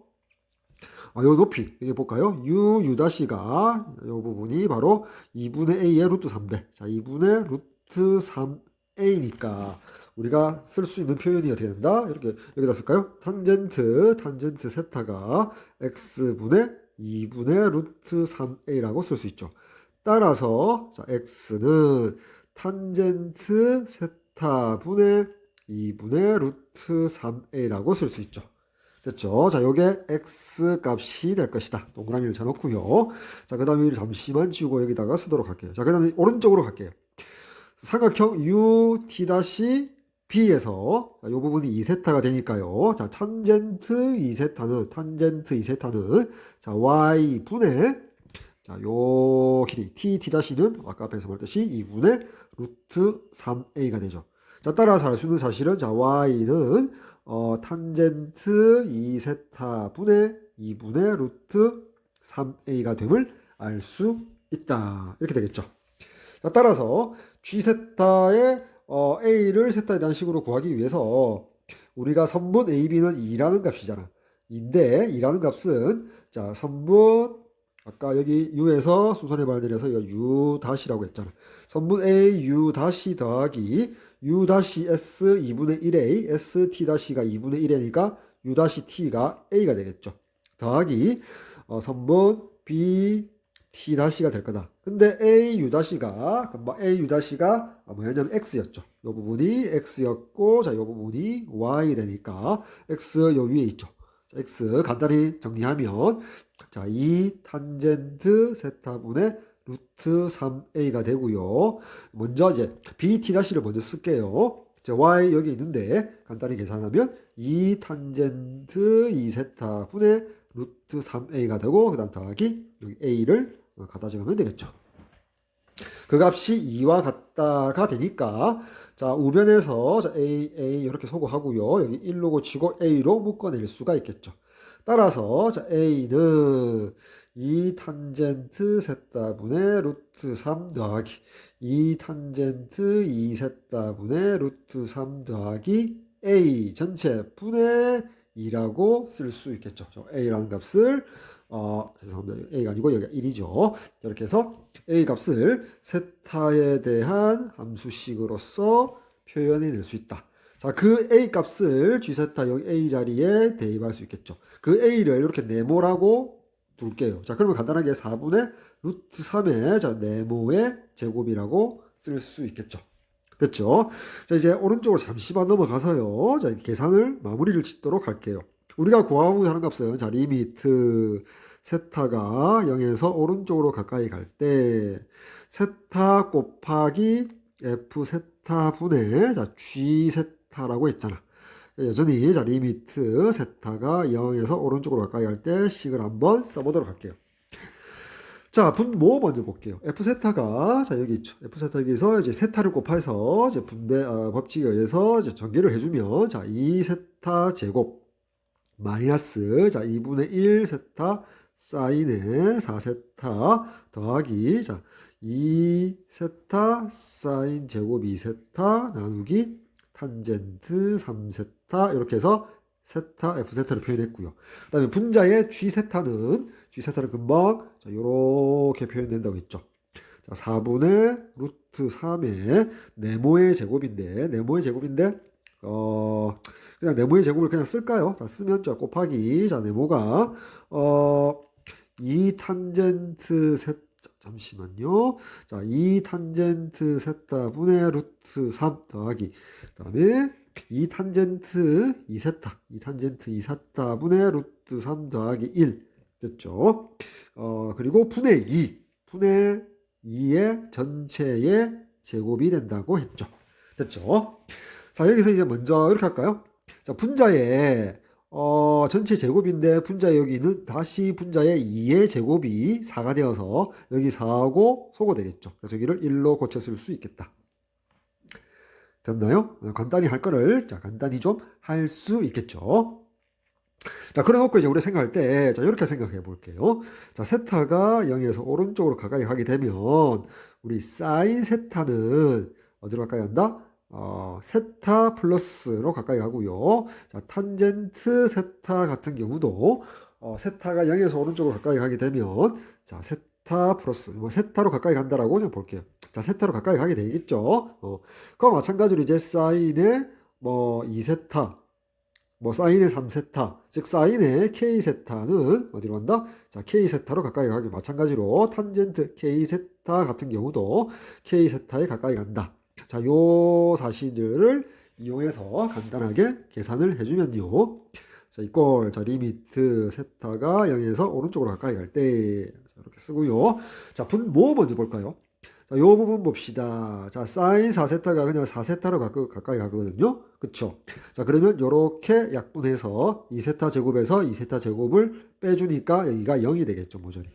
요 높이 여기 볼까요? U 다시가 요 부분이 바로 2분의 A의 루트 3배. 자 2분의 루트 3A니까 우리가 쓸 수 있는 표현이 어떻게 된다? 이렇게 여기다 쓸까요? 탄젠트 세타가 X분의 2분의 루트 3A라고 쓸 수 있죠. 따라서 자 X는 탄젠트 세타 분의 2분의 루트 3A라고 쓸 수 있죠. 됐죠? 자, 요게 x 값이 될 것이다. 동그라미를 쳐놓고요. 자, 그 다음에 잠시만 지우고 여기다가 쓰도록 할게요. 자, 그 다음에 오른쪽으로 갈게요. 삼각형 UT-B에서 이 부분이 2세타가 되니까요. 자, 탄젠트 2세타는 자, Y분의 자, 요 길이 T-는 아까 앞에서 말했듯이 2분의 루트 3A가 되죠. 자, 따라서 알 수 있는 사실은 자, Y는 탄젠트 2세타 분의 2분의 루트 3A가 됨을 알 수 있다. 이렇게 되겠죠. 자, 따라서 G세타의 A를 세타에 대한 식으로 구하기 위해서 우리가 선분 AB는 2라는 값이잖아. 인데 2라는 값은 자, 선분 아까 여기 U에서 수선의 발을 내려서 이거 U 다시라고 했잖아. 선분 A U 다시 더하기 U 다시 S 2분의 1A S T 다시가 2분의 1A니까 U 다시 T가 A가 되겠죠. 더하기 선분 B T 다시가 될 거다. 근데 A U 다시가 A U 다시가 뭐냐면 X였죠. 이 부분이 X였고 자, 이 부분이 Y 되니까 X 요 위에 있죠. 자, X 간단히 정리하면 자, 2 탄젠트 세타분의 루트 3A가 되고요. 먼저 이제 BT-를 먼저 쓸게요. 자, Y 여기 있는데 간단히 계산하면 2 탄젠트 2세타분의 루트 3A가 되고 그 다음 더하기 여기 A를 갖다 적으면 되겠죠. 그 값이 2와 같다가 되니까 자, 우변에서 자, A 이렇게 소거하고요. 여기 1로 고치고 A로 묶어낼 수가 있겠죠. 따라서 자, A는 2 탄젠트 세타분의 루트 3 더하기 2 탄젠트 2 세타분의 루트 3 더하기 A 전체 분의 2라고 쓸 수 있겠죠. A라는 값을 죄송합니다. A가 아니고 여기가 1이죠. 이렇게 해서 A 값을 세타에 대한 함수식으로서 표현해낼 수 있다. 자, 그 A 값을 G세타 여기 A 자리에 대입할 수 있겠죠. 그 A를 이렇게 네모라고 둘게요. 자, 그러면 간단하게 4분의 루트 3의 자, 네모의 제곱이라고 쓸 수 있겠죠. 됐죠? 자, 이제 오른쪽으로 잠시만 넘어가서요. 자, 계산을 마무리를 짓도록 할게요. 우리가 구하고자 하는 값은 자, 리미트 세타가 0에서 오른쪽으로 가까이 갈 때 세타 곱하기 F 세타 분의 자, G 세타라고 했잖아. 여전히 자, 리미트 세타가 0에서 오른쪽으로 가까이 갈 때 식을 한번 써보도록 할게요. 자, 분모 먼저 볼게요. F세타가, 자, 여기 있죠. F세타 여기서 이제 세타를 곱해서 이제 분배, 법칙에 의해서 이제 전개를 해주면, 자, 2세타 제곱, 마이너스, 자, 2분의 1 세타 사인의 4세타 더하기, 자, 2세타 사인 제곱 2세타 나누기 탄젠트 3세타, 이렇게 해서 세타, F세타를 표현했고요. 그 다음에 분자의 G세타는 금방 자, 요렇게 표현된다고 했죠. 자, 4분의 루트 3의 네모의 제곱인데, 그냥 네모의 제곱을 그냥 쓸까요? 자, 쓰면 자, 곱하기, 자, 네모가, 2 탄젠트 세타, 잠시만요. 자, 2 탄젠트 세타 분의 루트 3 더하기, 그 다음에 2 탄젠트 2세타, 2 탄젠트 2세타 분의 루트 3 더하기 1 됐죠. 그리고 분의 2의 전체의 제곱이 된다고 했죠. 됐죠. 자, 여기서 이제 먼저 이렇게 할까요? 자, 분자의 전체 제곱인데 분자의 여기는 다시 분자의 2의 제곱이 4가 되어서 여기 4하고 소거되겠죠. 그래서 여기를 1로 고쳐 쓸 수 있겠다. 됐나요? 간단히 할 거를 자, 간단히 좀 할 수 있겠죠. 자, 그래 놓고 이제 우리 생각할 때, 자, 이렇게 생각해 볼게요. 자, 세타가 0에서 오른쪽으로 가까이 가게 되면, 우리 사인 세타는 어디로 가까이 간다? 세타 플러스로 가까이 가고요. 자, 탄젠트 세타 같은 경우도, 세타가 0에서 오른쪽으로 가까이 가게 되면, 자, 세타 플러스, 뭐, 세타로 가까이 간다라고 그냥 볼게요. 자, 세타로 가까이 가게 되겠죠. 그와 마찬가지로 이제 사인의, 뭐, 2세타, 뭐 사인의 3세타, 즉 사인의 K세타는 어디로 간다? 자, K세타로 가까이 가기 마찬가지로 탄젠트 K세타 같은 경우도 K세타에 가까이 간다. 자, 요 사실들을 이용해서 간단하게 계산을 해주면요. 자, 이꼴. 자, 리미트 세타가 0에서 오른쪽으로 가까이 갈 때. 자, 이렇게 쓰고요. 자, 분모 먼저 볼까요? 자, 요 부분 봅시다. 자, 사인 4세타가 그냥 4세타로 가까이 가거든요. 그쵸? 자, 그러면 요렇게 약분해서 2세타 제곱에서 2세타 제곱을 빼주니까 여기가 0이 되겠죠, 모조리.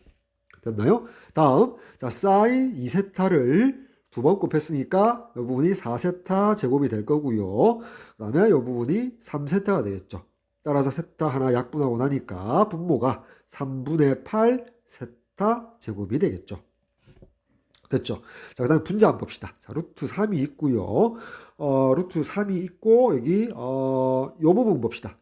됐나요? 다음, 자, 사인 2세타를 두 번 곱했으니까 이 부분이 4세타 제곱이 될 거고요. 그 다음에 이 부분이 3세타가 되겠죠. 따라서 세타 하나 약분하고 나니까 분모가 3분의 8 세타 제곱이 되겠죠. 됐죠? 자, 그 다음에 분자 한번 봅시다. 자, 루트 3이 있고요. 루트 3이 있고, 여기, 요 부분 봅시다.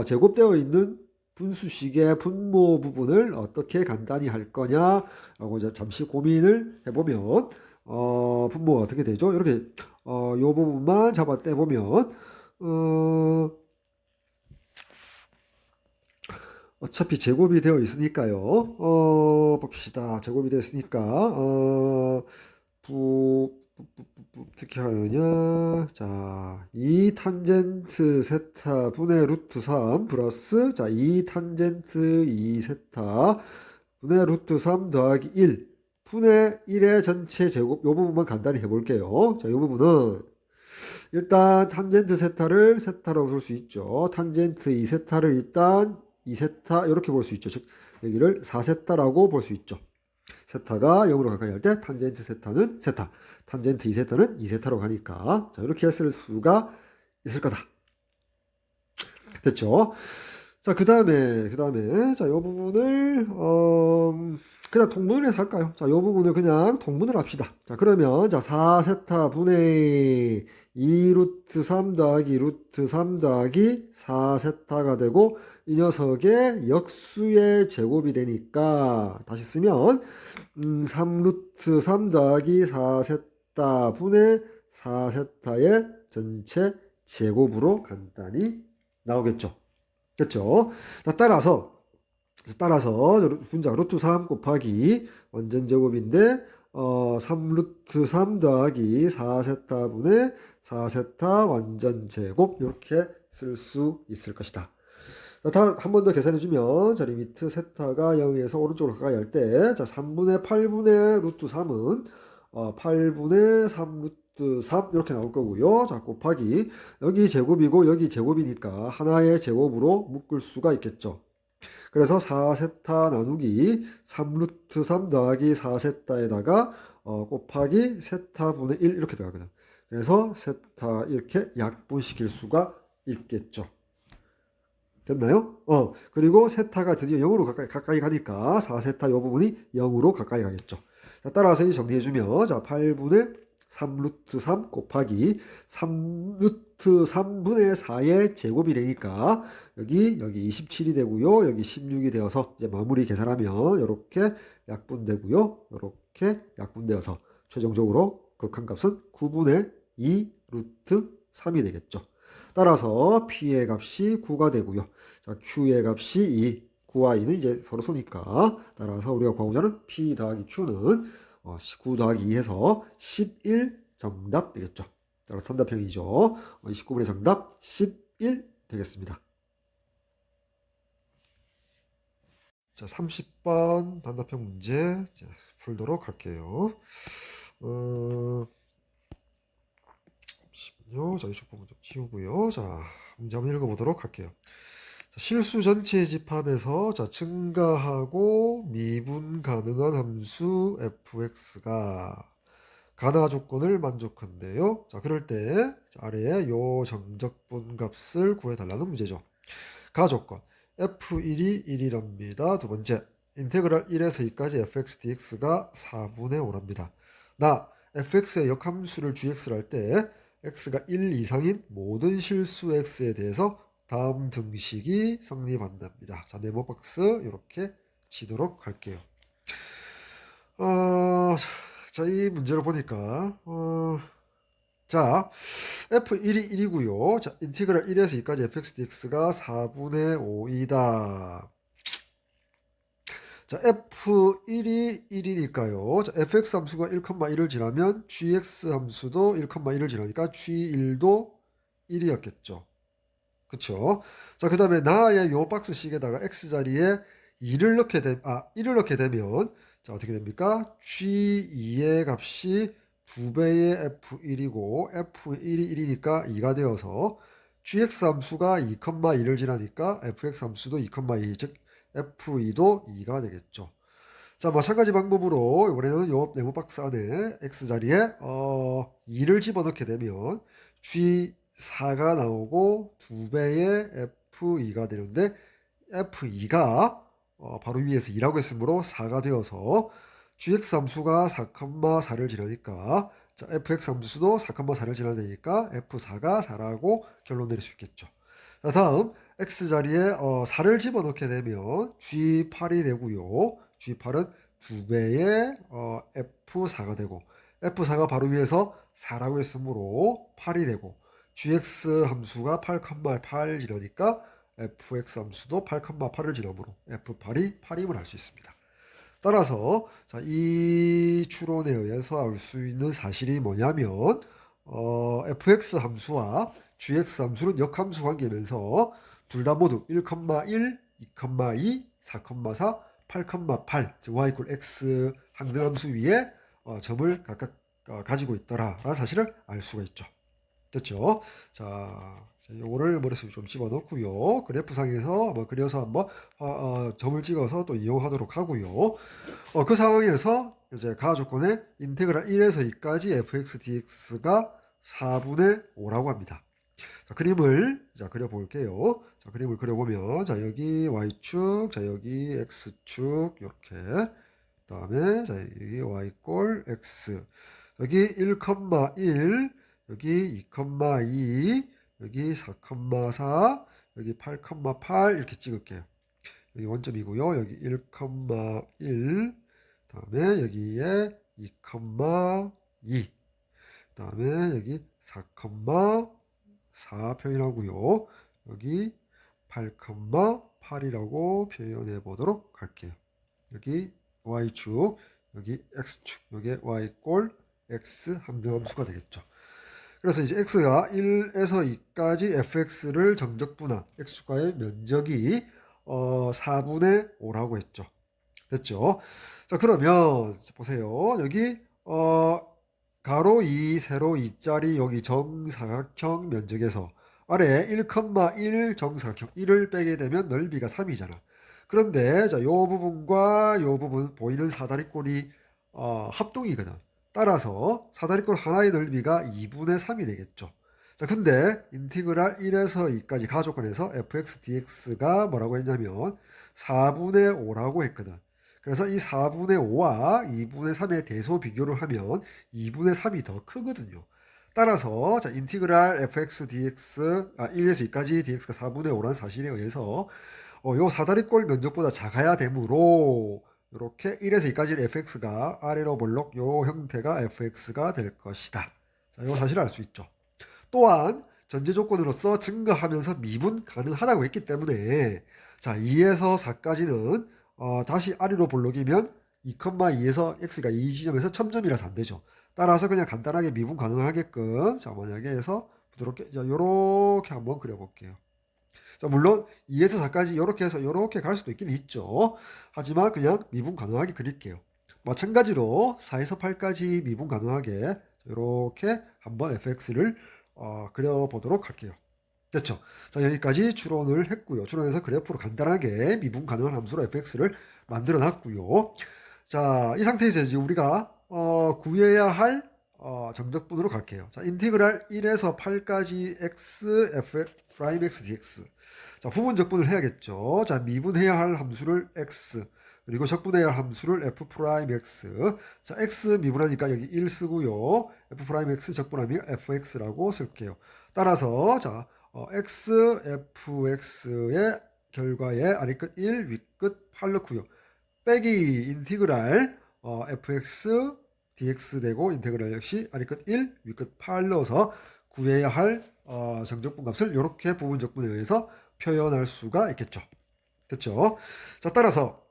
제곱되어 있는 분수식의 분모 부분을 어떻게 간단히 할 거냐라고 이제 잠시 고민을 해보면, 분모가 어떻게 되죠? 이렇게, 요 부분만 잡아 떼보면, 어차피 제곱이 되어 있으니까요. 봅시다. 제곱이 되어 있으니까, 어떻게 하느냐. 자, 2 탄젠트 세타 분의 루트 3 플러스, 자, 2 탄젠트 2 세타 분의 루트 3 더하기 1 분의 1의 전체 제곱, 요 부분만 간단히 해볼게요. 자, 요 부분은 일단 탄젠트 세타를 세타라고 볼 수 있죠. 탄젠트 2 세타를 일단 2세타 이렇게 볼 수 있죠. 즉 여기를 4세타라고 볼 수 있죠. 세타가 0으로 가까이 할 때 탄젠트 세타는 세타, 탄젠트 2세타는 2세타로 가니까 자 이렇게 쓸 수가 있을 거다. 됐죠? 자, 그 다음에 자, 이 부분을 그냥 통분을 해서 할까요? 자, 이 부분을 그냥 통분을 합시다. 자, 그러면 자, 4세타 분의 2 루트 3 더하기 루트 3 더하기 4세타가 되고 이 녀석의 역수의 제곱이 되니까 다시 쓰면 3 루트 3 더하기 4세타 분의 4세타의 전체 제곱으로 간단히 나오겠죠. 됐죠? 따라서 분자 루트 3 곱하기 완전 제곱인데 3 루트 3 더하기 4세타 분의 4세타 완전 제곱 이렇게 쓸 수 있을 것이다. 한 번 더 계산해주면 자 리미트 세타가 0에서 오른쪽으로 가까이 할 때 자 3분의 8분의 루트 3은 8분의 3 루트 3 이렇게 나올 거고요. 자 곱하기 여기 제곱이고 여기 제곱이니까 하나의 제곱으로 묶을 수가 있겠죠. 그래서 4세타 나누기 3 루트 3 더하기 4세타에다가 곱하기 세타분의 1 이렇게 들어가거든. 그래서 세타 이렇게 약분시킬 수가 있겠죠. 됐나요? 그리고 세타가 드디어 0으로 가까이 가니까 4세타 이 부분이 0으로 가까이 가겠죠. 자, 따라서 정리해주면 자 8분의 3 루트 3 곱하기 3 루트 3분의 4의 제곱이 되니까 여기 27이 되고요. 여기 16이 되어서 이제 마무리 계산하면 이렇게 약분되고요. 이렇게 약분되어서 최종적으로 극한값은 9분의 2 루트 3이 되겠죠. 따라서 P의 값이 9가 되고요. 자, Q의 값이 2. 9와 2는 이제 서로 쏘니까 따라서 우리가 구하고자 P 더하기 Q는 9 더하기 2 해서 11 정답 되겠죠. 따라서 삼답형이죠. 29분의 정답 11 되겠습니다. 자, 30번 단답형 문제 풀도록 할게요. 잠시만요. 자, 이쪽 부분 좀 치우고요. 자, 문제 한번 읽어보도록 할게요. 자, 실수 전체의 집합에서 자, 증가하고 미분 가능한 함수 fx가 가나 조건을 만족한대요. 자, 그럴 때 아래에 요 정적분 값을 구해달라는 문제죠. 가 조건 f1이 1이랍니다. 두 번째 인테그랄 1에서 2까지 fx dx가 4분의 5랍니다. 나 fx의 역함수를 gx를 할 때 x가 1 이상인 모든 실수 x에 대해서 다음 등식이 성립한답니다. 자, 네모 박스 이렇게 치도록 할게요. 자, 이 문제를 보니까 자, f1이 1이고요. 자, 인티그랄 1에서 2까지 fx dx가 4분의 5이다. 자, f1이 1이니까요. 자, fx 함수가 1,1을 지나면 gx 함수도 1,1을 지나니까 g1도 1이었겠죠. 그쵸? 자, 그 다음에 나의 요 박스식에다가 x자리에 1을 넣게 되면, 자, 어떻게 됩니까? g2의 값이 2배의 f1이고, f1이 1이니까 2가 되어서, gx 함수가 2,2를 지나니까 fx 함수도 2,2, 즉, f2도 2가 되겠죠. 자, 마찬가지 방법으로 이번에는 요 네모 박스 안에 x자리에 2를 집어넣게 되면 g4가 나오고 2배의 f2가 되는데 f2가 바로 위에서 2라고 했으므로 4가 되어서 gx 함수가 4,4를 지나니까 자, fx 함수도 4,4를 지나니까 f4가 4라고 결론 내릴 수 있겠죠. 자, 다음 x자리에 4를 집어넣게 되면 g8이 되고요. G8은 2배의 F4가 되고 F4가 바로 위에서 4라고 했으므로 8이 되고 GX 함수가 8,8 지나니까 FX 함수도 8,8을 지나므로 F8이 8임을 알 수 있습니다. 따라서 자, 이 추론에 의해서 알 수 있는 사실이 뭐냐면 fx 함수와 gx 함수는 역함수 관계면서 둘 다 모두 1,1, 2,2, 4,4, 8,8 즉 y = x 항등함수 위에 점을 각각 가지고 있더라라는 사실을 알 수가 있죠. 됐죠? 자, 요거를 머릿속에 좀 집어넣고요. 그래프상에서 그려서 한번 점을 찍어서 또 이용하도록 하고요. 그 상황에서 이제 가조건에 인테그랄 1에서 2까지 fx dx가 4분의 5라고 합니다. 자, 그림을 그려볼게요. 자, 그림을 그려보면 자, 여기 y축, 자, 여기 x축 이렇게 그다음에 자, 여기 y 꼴 x 여기 1,1 여기 2,2 여기 4,4 여기 8,8 이렇게 찍을게요. 여기 원점이고요. 여기 1,1 다음에 여기에 2,2 다음에 여기 4,4 표현하고요. 여기 8,8이라고 표현해 보도록 할게요. 여기 y축, 여기 x축, 여기 y 꼴 x 항등함수가 되겠죠. 그래서 이제 x가 1에서 2까지 fx를 정적분한 x축과의 면적이 4분의 5라고 했죠. 됐죠? 자, 그러면 보세요. 여기 가로 2, 세로 2짜리 여기 정사각형 면적에서 아래 1,1 정사각형 1을 빼게 되면 넓이가 3이잖아. 그런데 자, 요 부분과 요 부분 보이는 사다리꼴이 합동이거든. 따라서 사다리꼴 하나의 넓이가 2분의 3이 되겠죠. 자, 근데 인티그랄 1에서 2까지 가조건에서 fx dx가 뭐라고 했냐면 4분의 5라고 했거든. 그래서 이 4분의 5와 2분의 3의 대소 비교를 하면 2분의 3이 더 크거든요. 따라서 자, 인티그랄 fx dx 1에서 2까지 dx가 4분의 5라는 사실에 의해서 요 사다리꼴 면적보다 작아야 되므로 이렇게 1에서 2까지 fx가 아래로 볼록 요 형태가 fx가 될 것이다. 자, 요 사실을 알 수 있죠. 또한 전제 조건으로서 증가하면서 미분 가능하다고 했기 때문에 자, 2에서 4까지는 다시 아래로 볼록이면 2,2에서 x가 2 지점에서 첨점이라서 안 되죠. 따라서 그냥 간단하게 미분 가능하게끔 자, 만약에 해서 부드럽게 요렇게 한번 그려볼게요. 자, 물론 2에서 4까지 이렇게 해서 이렇게 갈 수도 있긴 있죠. 하지만 그냥 미분 가능하게 그릴게요. 마찬가지로 4에서 8까지 미분 가능하게 이렇게 한번 fx를 그려보도록 할게요. 됐죠? 자, 여기까지 추론을 했고요. 추론해서 그래프로 간단하게 미분 가능한 함수로 fx를 만들어 놨고요. 자, 이 상태에서 이제 우리가 구해야 할 정적분으로 갈게요. 자, 인티그랄 1에서 8까지 x f 프라임 x dx. 자, 부분 적분을 해야겠죠. 자, 미분해야 할 함수를 x 그리고 적분해야 할 함수를 f 프라임 x. 자, x 미분하니까 여기 1 쓰고요. f 프라임 x 적분하면 fx라고 쓸게요. 따라서 자, x fx의 결과에 아래끝 1 윗끝 8 넣고요. 빼기 인티그랄 fx dx 되고 인테그랄 역시 아래끝 1 윗끝 8 넣어서 구해야 할 정적분 값을 이렇게 부분 적분에 의해서 표현할 수가 있겠죠. 됐죠? 자, 따라서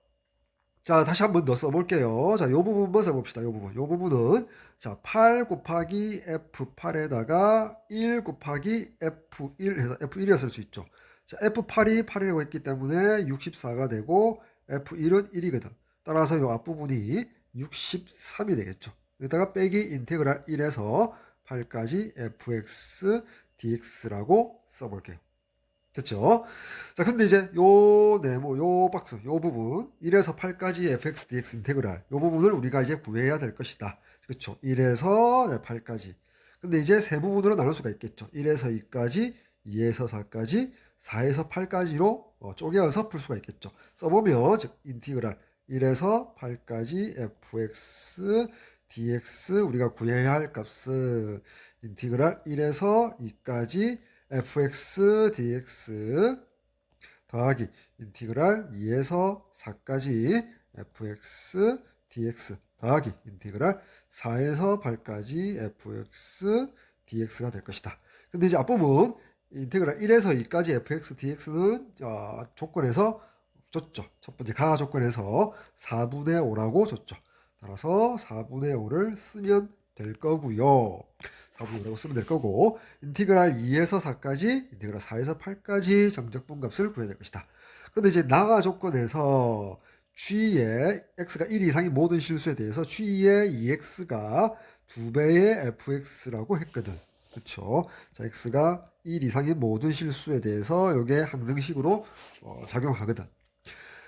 자, 다시 한 번 더 써볼게요. 자, 요 부분만 써봅시다. 요 부분. 요 부분은, 자, 8 곱하기 F8에다가 1 곱하기 F1 해서 F1이라 쓸 수 있죠. 자, F8이 8이라고 했기 때문에 64가 되고, F1은 1이거든. 따라서 요 앞부분이 63이 되겠죠. 여기다가 빼기 인테그랄 1에서 8까지 fx dx라고 써볼게요. 됐죠? 자, 근데 이제 요 네모, 요 박스, 요 부분 1에서 8까지 fx dx 인테그랄 요 부분을 우리가 이제 구해야 될 것이다. 그렇죠? 1에서 8까지. 근데 이제 세 부분으로 나눌 수가 있겠죠. 1에서 2까지, 2에서 4까지, 4에서 8까지로 쪼개어서 풀 수가 있겠죠. 써보면 즉 인테그랄 1에서 8까지 fx dx 우리가 구해야 할 값은 인테그랄 1에서 2까지 fx dx 더하기 인티그랄 2에서 4까지 fx dx 더하기 인티그랄 4에서 8까지 fx dx가 될 것이다. 근데 이제 앞부분 인테그랄 1에서 2까지 fx dx는 조건에서 줬죠. 첫 번째 가 조건에서 4분의 5라고 줬죠. 따라서 4분의 5를 쓰면 될 거고요. 4분의 5라고 쓰면 될 거고, 인티그랄 2에서 4까지, 인티그랄 4에서 8까지 정적분 값을 구해야 될 것이다. 그런데 이제 나가 조건에서 g의 x가 1 이상인 모든 실수에 대해서 g의 2x가 2배의 fx라고 했거든. 그렇죠? 자, x가 1 이상인 모든 실수에 대해서 이게 항등식으로 작용하거든.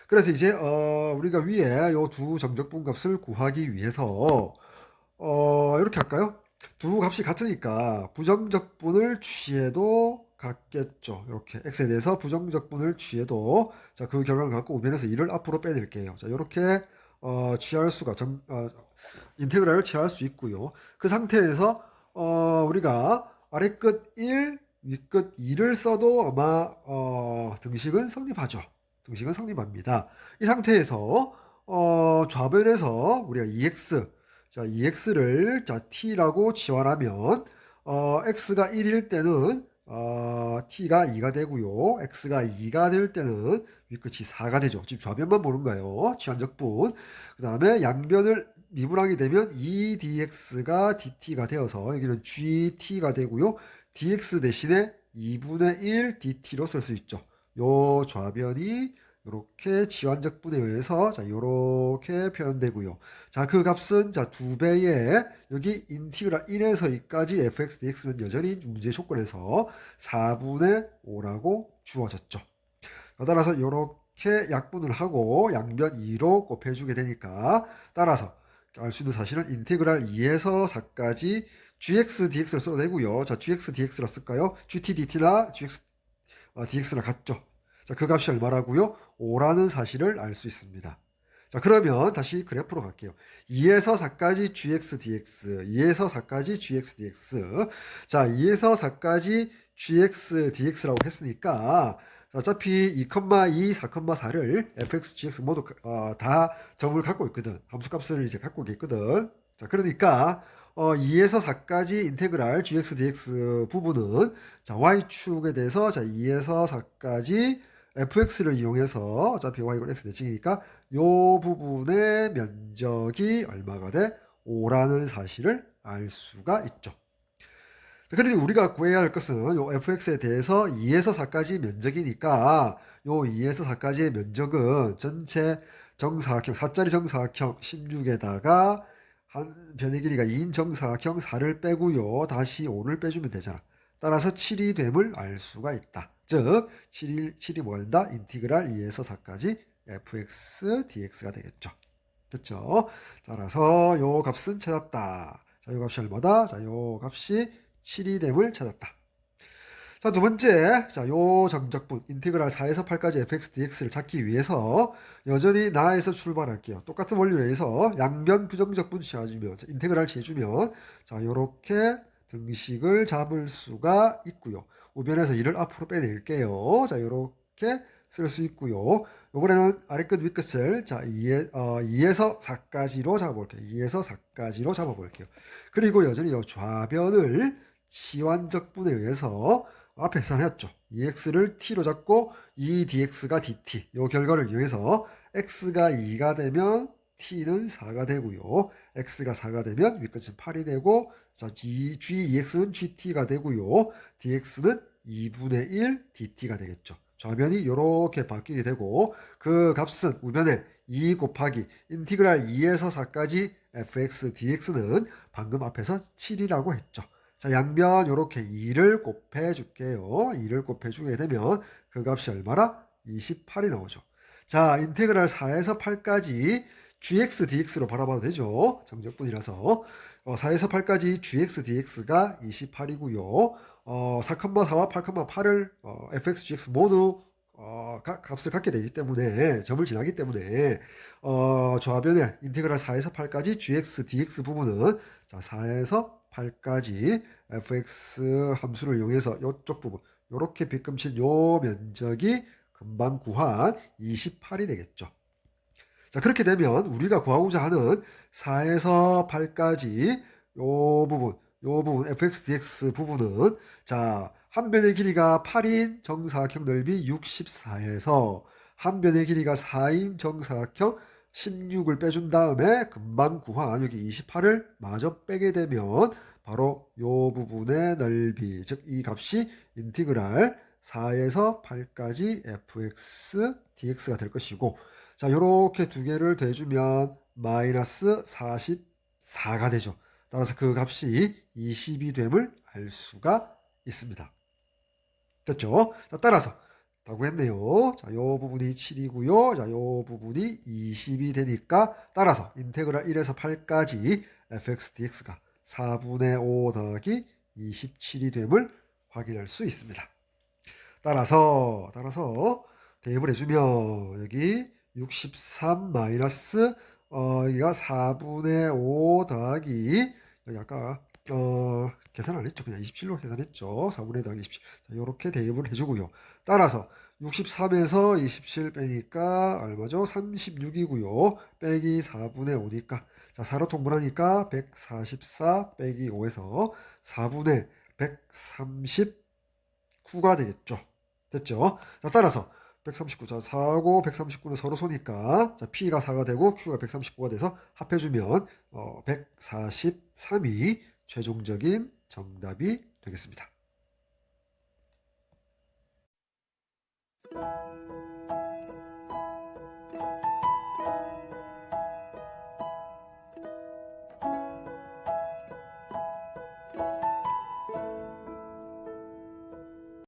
그래서 이제 우리가 위에 요 두 정적분 값을 구하기 위해서 이렇게 할까요? 두 값이 같으니까 부정적분을 취해도 같겠죠. 이렇게 x에 대해서 부정적분을 취해도 자, 그 결과를 갖고 우변에서 1을 앞으로 빼낼게요. 자, 이렇게 취할 수가 인테그랄을 취할 수 있고요. 그 상태에서 우리가 아래 끝 1, 위 끝 2를 써도 아마 등식은 성립하죠. 등식은 성립합니다. 이 상태에서 좌변에서 우리가 2x 자, 2x를 자, t라고 치환하면 x가 1일 때는 t가 2가 되고요. x가 2가 될 때는 윗끝이 4가 되죠. 지금 좌변만 보는 거예요. 치환적분. 그 다음에 양변을 미분하게 되면 2dx가 dt가 되어서 여기는 gt가 되고요. dx 대신에 2분의 1 dt로 쓸 수 있죠. 요 좌변이 이렇게 지환적분에 의해서 자 이렇게 표현되고요. 자, 그 값은 자 2배의 여기 인티그랄 1에서 2까지 fx dx는 여전히 문제 조건에서 4분의 5라고 주어졌죠. 따라서 이렇게 약분을 하고 양변 2로 곱해주게 되니까 따라서 알 수 있는 사실은 인티그랄 2에서 4까지 gx dx를 써도 되고요. 자, gx dx라 쓸까요? gt dt나 gx dx나 같죠. 자, 그 값이 얼마라고요? 5라는 사실을 알 수 있습니다. 자, 그러면 다시 그래프로 갈게요. 2에서 4까지 gx dx, 2에서 4까지 gx dx. 자, 2에서 4까지 gx dx라고 했으니까 어차피 2,2, 4,4를 fx, gx 모두 다 점을 갖고 있거든. 함수값을 이제 갖고 있거든. 자, 그러니까 2에서 4까지 인테그랄 gx dx 부분은 자, y축에 대해서 자, 2에서 4까지 fx를 이용해서 어차피 y가 x 대칭이니까 요 부분의 면적이 얼마가 돼? 5라는 사실을 알 수가 있죠. 그런데 우리가 구해야 할 것은 요 fx에 대해서 2에서 4까지 면적이니까 요 2에서 4까지의 면적은 전체 정사각형 4짜리 정사각형 16에다가 한 변의 길이가 2인 정사각형 4를 빼고요. 다시 5를 빼주면 되잖아. 따라서 7이 됨을 알 수가 있다. 즉 7이 뭐가 된다? 인티그랄 2에서 4까지 fx dx가 되겠죠. 됐죠? 따라서 요 값은 찾았다. 자, 요 값이 얼마다? 자, 요 값이 7이 됨을 찾았다. 자, 두 번째, 자, 요 정적분 인테그랄 4에서 8까지 fx dx를 찾기 위해서 여전히 나에서 출발할게요. 똑같은 원리로 해서 양변 부정적분 취해주면 인테그랄 취해주면 자, 요렇게 등식을 잡을 수가 있고요. 우변에서 1을 앞으로 빼낼게요. 자, 요렇게 쓸 수 있고요. 이번에는 아래끝 윗끝을 자 2에서 4까지로 잡아볼게요. 2에서 4까지로 잡아볼게요. 그리고 여전히 이 좌변을 치환적분에 의해서 앞에 계산했죠. 2x를 t로 잡고 2dx가 dt. 이 결과를 이용해서 x가 2가 되면 t는 4가 되고요. x가 4가 되면 윗끝은 8이 되고 자 g2x는 gt가 되고요. dx는 2분의 1 dt가 되겠죠. 좌변이 이렇게 바뀌게 되고 그 값은 우변에 2 곱하기 인티그랄 2에서 4까지 fx dx는 방금 앞에서 7이라고 했죠. 자, 양변 이렇게 2를 곱해 줄게요. 2를 곱해 주게 되면 그 값이 얼마나? 28이 나오죠. 자, 인테그랄 4에서 8까지 gx dx로 바라봐도 되죠. 정적분이라서 4에서 8까지 gx dx가 28이고요. 4,4와 8,8을 fx, gx 모두 값을 갖게 되기 때문에 점을 지나기 때문에 좌변에 인테그랄 4에서 8까지 gx dx 부분은 자 4에서 8까지 fx 함수를 이용해서 이쪽 부분 이렇게 빗금친 요 면적이 금방 구한 28이 되겠죠. 자 그렇게 되면 우리가 구하고자 하는 4에서 8까지 요 부분 fx dx 부분은 자 한 변의 길이가 8인 정사각형 넓이 64에서 한 변의 길이가 4인 정사각형 16을 빼준 다음에 금방 구한 여기 28을 마저 빼게 되면 바로 요 부분의 넓이 즉 이 값이 인티그랄 4에서 8까지 fx dx가 될 것이고 자 요렇게 두 개를 더해주면 마이너스 44가 되죠. 따라서 그 값이 20이 됨을 알 수가 있습니다. 됐죠? 자, 따라서 라고 했네요. 자, 요 부분이 7이고요. 자, 요 부분이 20이 되니까 따라서 인테그랄 1에서 8까지 fx dx가 4분의 5 더하기 27이 됨을 확인할 수 있습니다. 따라서 대입을 해주면 여기 63 마이너스 여기가 4분의 5 더하기 여기 아까 계산 안 했죠. 그냥 27로 계산했죠. 4분의 5 더하기 27. 자, 이렇게 대입을 해주고요. 따라서 63에서 27 빼니까 얼마죠? 36이고요. 빼기 4분의 5니까 자 4로 통분하니까 144 빼기 5에서 4분의 139가 되겠죠. 됐죠? 자, 따라서 139. 자, 4하고 139는 서로 소니까 자, P가 4가 되고 Q가 139가 돼서 합해주면 143이 최종적인 정답이 되겠습니다.